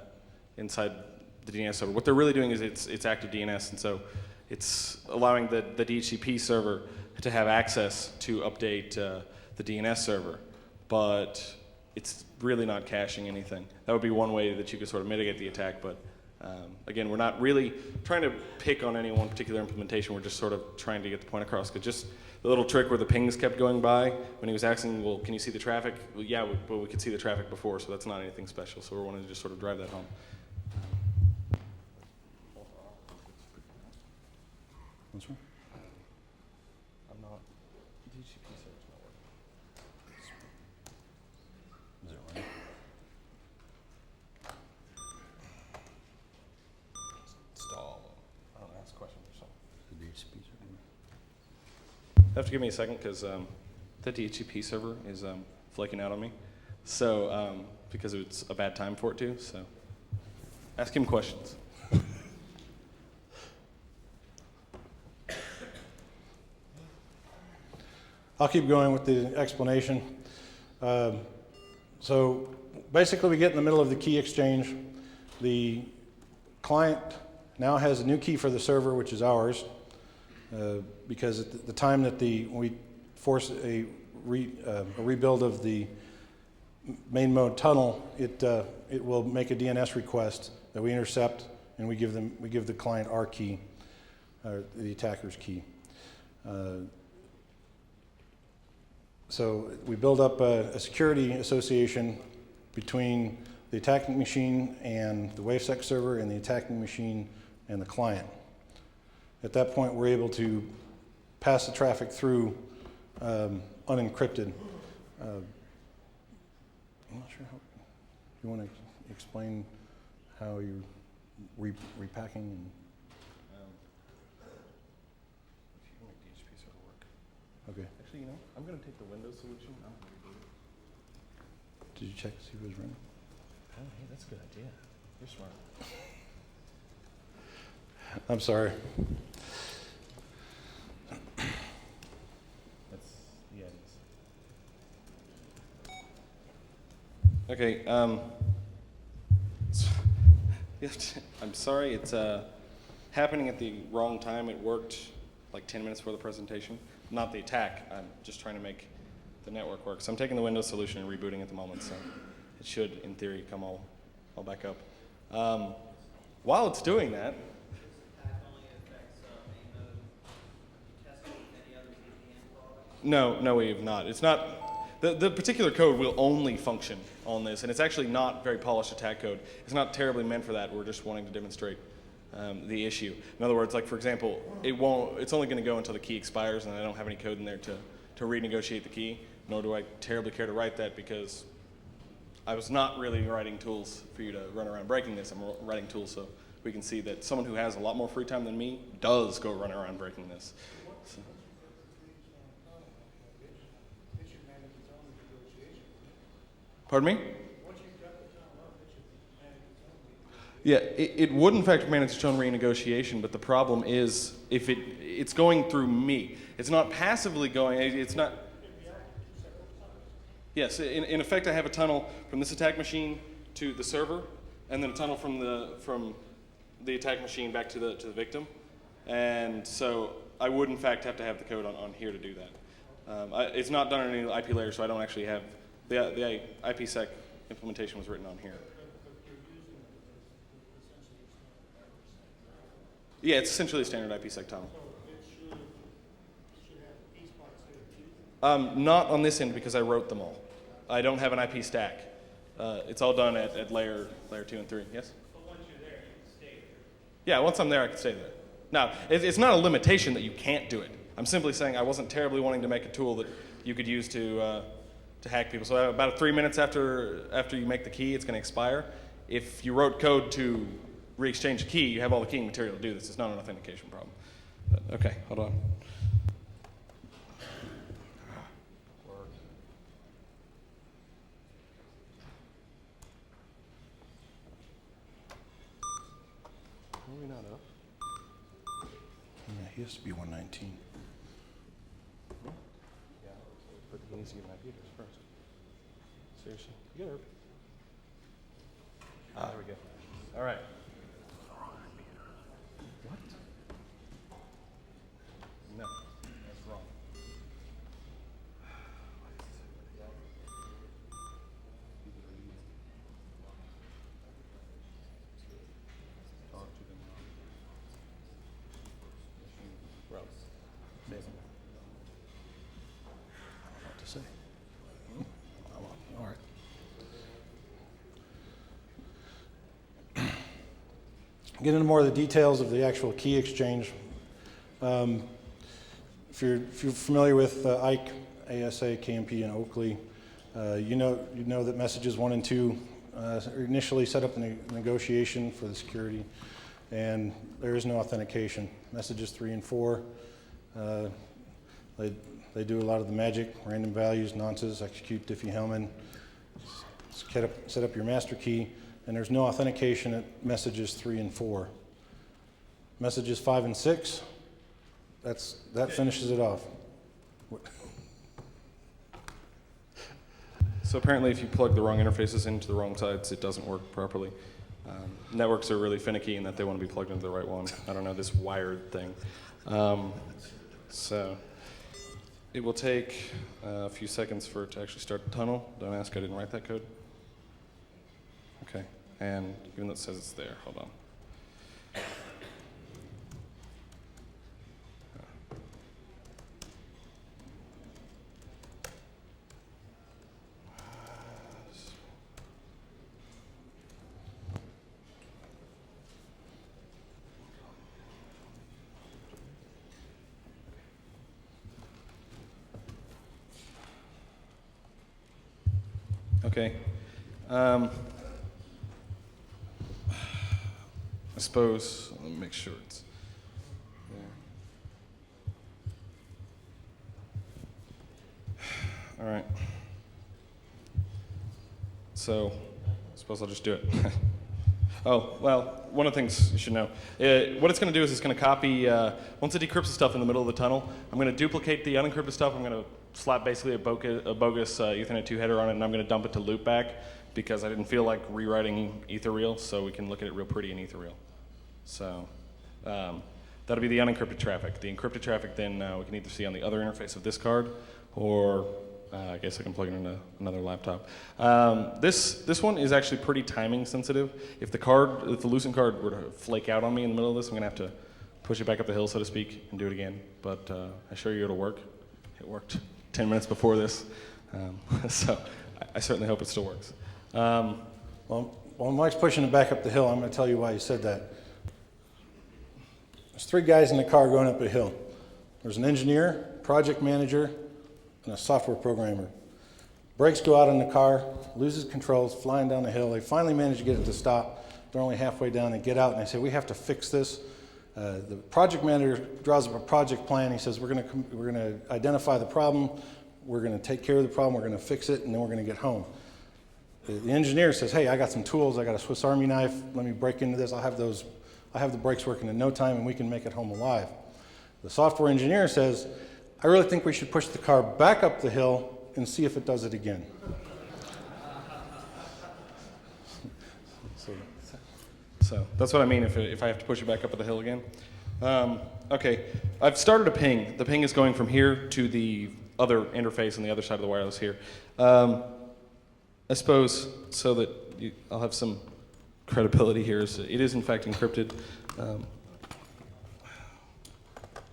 DNS server. What they're really doing is it's active DNS, and so it's allowing the DHCP server to have access to update the DNS server, but it's really not caching anything. That would be one way that you could sort of mitigate the attack, but again, we're not really trying to pick on any one particular implementation. We're just sort of trying to get the point across. Because just the little trick where the pings kept going by when he was asking, well, can you see the traffic? Well, yeah, we could see the traffic before, so that's not anything special. So we're wanting to just sort of drive that home. What's wrong? I'm not. DHCP server's not working. Is it right? Install. I don't know, ask questions or something. The DHCP server. You have to give me a second because the DHCP server is flaking out on me. So, because it's a bad time for it to, so ask him questions. I'll keep going with the explanation. So basically we get in the middle of the key exchange. The client now has a new key for the server, which is ours, because at the time that we force a rebuild of the main mode tunnel, it will make a DNS request that we intercept, and we give the client our key, the attacker's key. So we build up a security association between the attacking machine and the WaveSec server, and the attacking machine and the client. At that point, we're able to pass the traffic through unencrypted. I'm not sure how. You want to explain how you're repacking? And If you make DHP server work. okay. Actually, you know, I'm going to take the Windows solution. I'm going to reboot it. Did you check to see if it was running? Oh, hey, that's a good idea. You're smart. I'm sorry. That's the Eddies. Okay. I'm sorry. It's happening at the wrong time. It worked like 10 minutes before the presentation. Not the attack. I'm just trying to make the network work. So I'm taking the Windows solution and rebooting at the moment. So it should, in theory, come all back up. While it's doing that. No, we have not. It's not. The particular code will only function on this, and it's actually not very polished attack code. It's not terribly meant for that. We're just wanting to demonstrate the issue. In other words, like for example, it's only going to go until the key expires, and I don't have any code in there to renegotiate the key. Nor do I terribly care to write that, because I was not really writing tools for you to run around breaking this. I'm writing tools so we can see that someone who has a lot more free time than me does go run around breaking this. So. Pardon me? Yeah, it would in fact manage its own renegotiation, but the problem is if it's going through me. It's not passively going, it's not. Yes, in effect I have a tunnel from this attack machine to the server, and then a tunnel from the attack machine back to the victim. And so I would in fact have to have the code on here to do that. It's not done on any IP layer, so I don't actually have, the IPsec implementation was written on here. Yeah, it's essentially a standard IPsec tunnel. Not on this end because I wrote them all. I don't have an IP stack. It's all done at layer 2 and 3. Yes? But once you're there, you can stay there. Yeah, once I'm there, I can stay there. Now, it's not a limitation that you can't do it. I'm simply saying I wasn't terribly wanting to make a tool that you could use to hack people. So about 3 minutes after you make the key, it's going to expire. If you wrote code to re-exchange the key, you have all the keying material to do this. It's not an authentication problem. But, okay, hold on. Are we not up? Yeah, he has to be 119. Yeah, but he needs to get an IP address first. Seriously, you got there we go. All right. What? No, that's wrong. Talk to them. Well, say something. I don't know what to say. All right. Get into more of the details of the actual key exchange. If you're familiar with IKE, ASA, KMP, and Oakley, you know that messages 1 and 2 are initially set up in the negotiation for the security, and there is no authentication. Messages 3 and 4, they do a lot of the magic, random values, nonces, execute Diffie-Hellman, set up your master key, and there's no authentication at messages 3 and 4. Messages 5 and 6, that finishes it off. So apparently if you plug the wrong interfaces into the wrong sides, it doesn't work properly. Networks are really finicky in that they want to be plugged into the right one. I don't know, this wired thing. So it will take a few seconds for it to actually start the tunnel. Don't ask, I didn't write that code. Okay, and even though it says it's there, hold on. Okay. I suppose, let me make sure it's there. All right. So, I suppose I'll just do it. Oh, well, one of the things you should know. What it's going to do is it's going to copy, once it decrypts the stuff in the middle of the tunnel, I'm going to duplicate the unencrypted stuff. I'm going to slap basically a bogus Ethernet 2 header on it, and I'm going to dump it to loopback because I didn't feel like rewriting Etherreal, so we can look at it real pretty in Etherreal. So that'll be the unencrypted traffic. The encrypted traffic then we can either see on the other interface of this card, or I guess I can plug it into another laptop. This one is actually pretty timing sensitive. If the Lucent card were to flake out on me in the middle of this, I'm gonna have to push it back up the hill, so to speak, and do it again. But I assure you it'll work. It worked 10 minutes before this, so I certainly hope it still works. Well, while Mike's pushing it back up the hill, I'm going to tell you why he said that. There's 3 guys in the car going up a hill. There's an engineer, project manager, and a software programmer. Brakes go out on the car, loses controls, flying down the hill. They finally manage to get it to stop. They're only halfway down. They get out and they say, we have to fix this. The project manager draws up a project plan. He says, we're going to identify the problem. We're going to take care of the problem. We're going to fix it, and then we're going to get home. The engineer says, hey, I got some tools. I got a Swiss Army knife. Let me break into this. I'll have the brakes working in no time, and we can make it home alive. The software engineer says, I really think we should push the car back up the hill and see if it does it again. So that's what I mean if I have to push it back up the hill again. Okay, I've started a ping. The ping is going from here to the other interface on the other side of the wireless here. I suppose so that I'll have some credibility here. So it is in fact encrypted.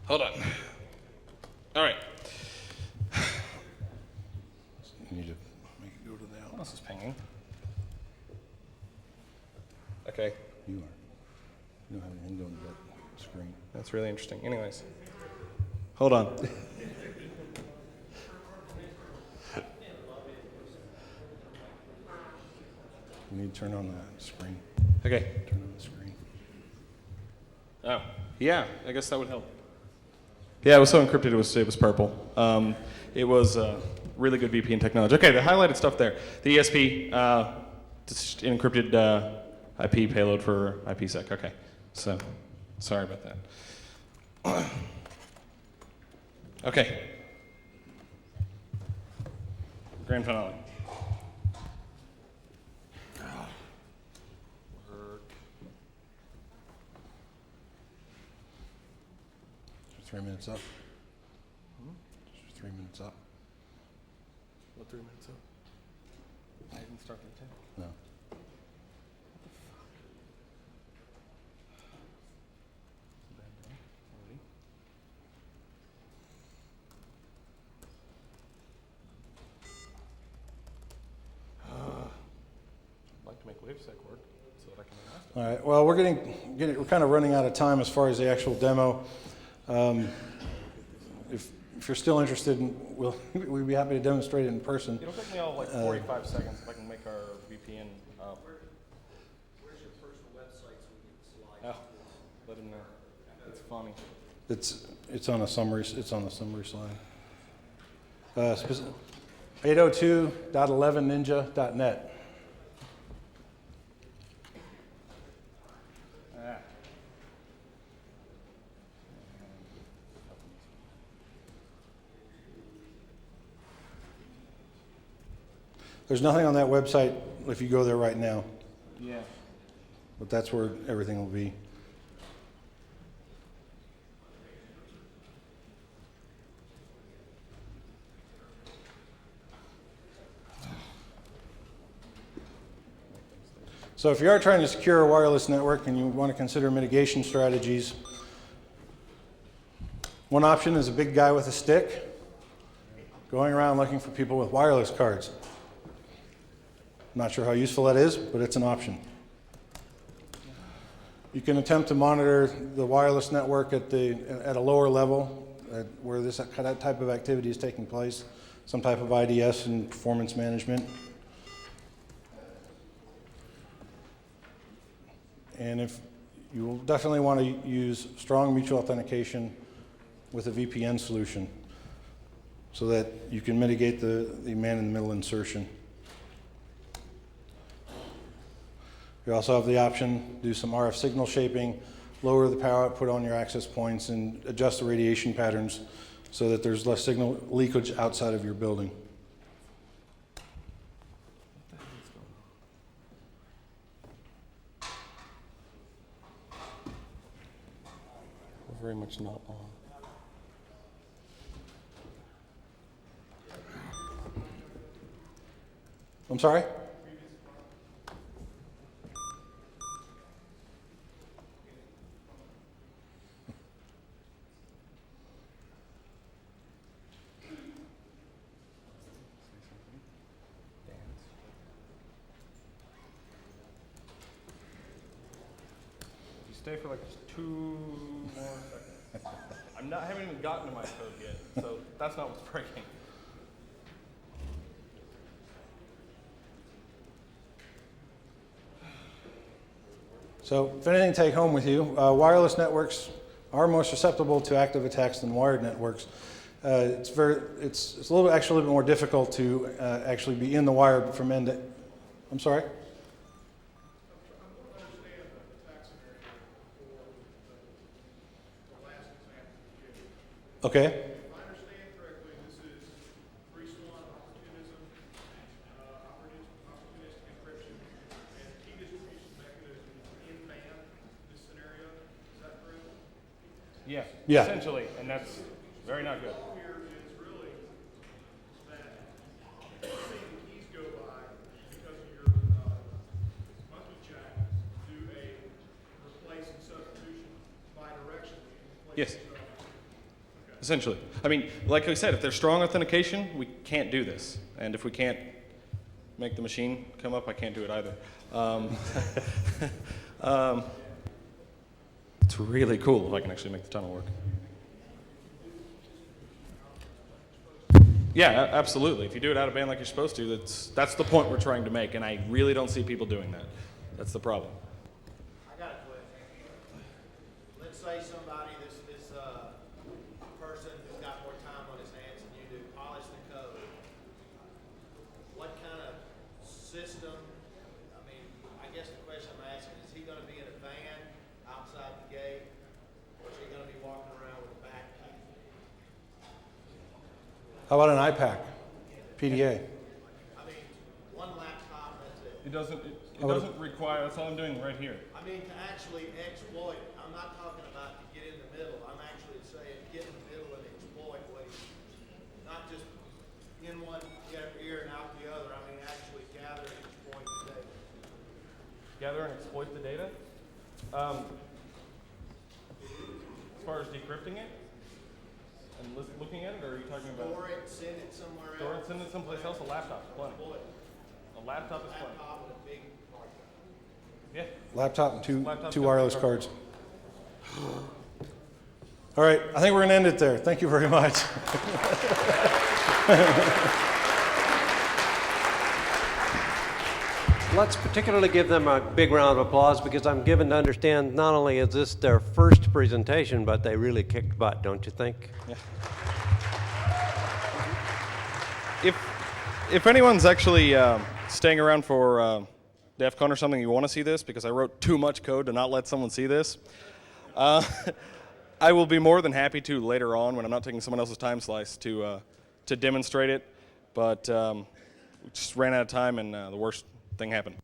Hold on. All right. You need to make it go to that. What else is pinging? Okay. You are. You don't have anything going to that screen. That's really interesting. Anyways, hold on. You need to turn on the screen. Okay. Turn on the screen. Oh, yeah. I guess that would help. Yeah, it was so encrypted. It was purple. It was really good VPN technology. Okay, the highlighted stuff there. The ESP, just encrypted IP payload for IPsec. Okay, so sorry about that. Okay. Grand finale. Just 3 minutes up. Just 3 minutes up. What, 3 minutes up? I didn't start the 10. No. I'd like to make WaveSec work so that I can master. All right. Well, we're kind of running out of time as far as the actual demo. If you're still interested, we'd be happy to demonstrate it in person. It'll take me all like 45 seconds if I can make our VPN up. Where's your personal website so we can slide? Oh, let him know. It's funny. It's on a summary. It's on the summary slide. 802.11ninja.net. There's nothing on that website if you go there right now, Yeah. but that's where everything will be. So if you are trying to secure a wireless network and you want to consider mitigation strategies, one option is a big guy with a stick going around looking for people with wireless cards. Not sure how useful that is, but it's an option. You can attempt to monitor the wireless network at a lower level where that type of activity is taking place, some type of IDS and performance management. And if you will definitely want to use strong mutual authentication with a VPN solution so that you can mitigate the man-in-the-middle insertion. You also have the option to do some RF signal shaping, lower the power output on your access points, and adjust the radiation patterns so that there's less signal leakage outside of your building. We're very much not on. I'm sorry? Stay for like 2 more seconds. I haven't even gotten to my code yet, so that's not what's breaking. So if anything to take home with you, wireless networks are more susceptible to active attacks than wired networks. It's a little actually a little bit more difficult to actually be in the wire from end to, I'm sorry? Okay. If I understand correctly, this is free swan opportunism, opportunistic encryption, and key distribution mechanism in band, this scenario. Is that correct? Yeah, Yeah. essentially, and that's very not good. Here is really that if you see the keys go by because of your monkey jack, do a replace and substitution bidirectionally. Yes. Essentially. I mean, like I said, if there's strong authentication, we can't do this. And if we can't make the machine come up, I can't do it either. It's really cool if I can actually make the tunnel work. Yeah, absolutely. If you do it out of band like you're supposed to, that's the point we're trying to make, and I really don't see people doing that. That's the problem. I got a question. Let's say somebody, this person who's got more time on his hands than you do, polish the code. What kind of system? I mean, I guess the question I'm asking is he going to be in a van outside the gate, or is he going to be walking around with a back key? How about an iPack, PDA? I mean, one laptop. That's it. It doesn't require. That's all I'm doing right here. I mean, to actually exploit, I'm not talking about to get in the middle. I'm actually saying get in the middle and exploit ways. Not just in one ear and out the other. I mean, actually gather and exploit the data. Gather and exploit the data. As far as decrypting it and looking at it, or are you talking about? Store it, send it somewhere else. Store it, send it someplace else. A laptop is plenty. A laptop is plenty. Laptop and a big hard drive. Yeah. Laptop and two Laptop's wireless got cards. All right, I think we're going to end it there. Thank you very much. Let's particularly give them a big round of applause because I'm given to understand not only is this their first presentation, but they really kicked butt, don't you think? Yeah. If anyone's actually staying around for DEF CON or something, you want to see this, because I wrote too much code to not let someone see this, I will be more than happy to later on when I'm not taking someone else's time slice to demonstrate it, but we just ran out of time and the worst thing happened.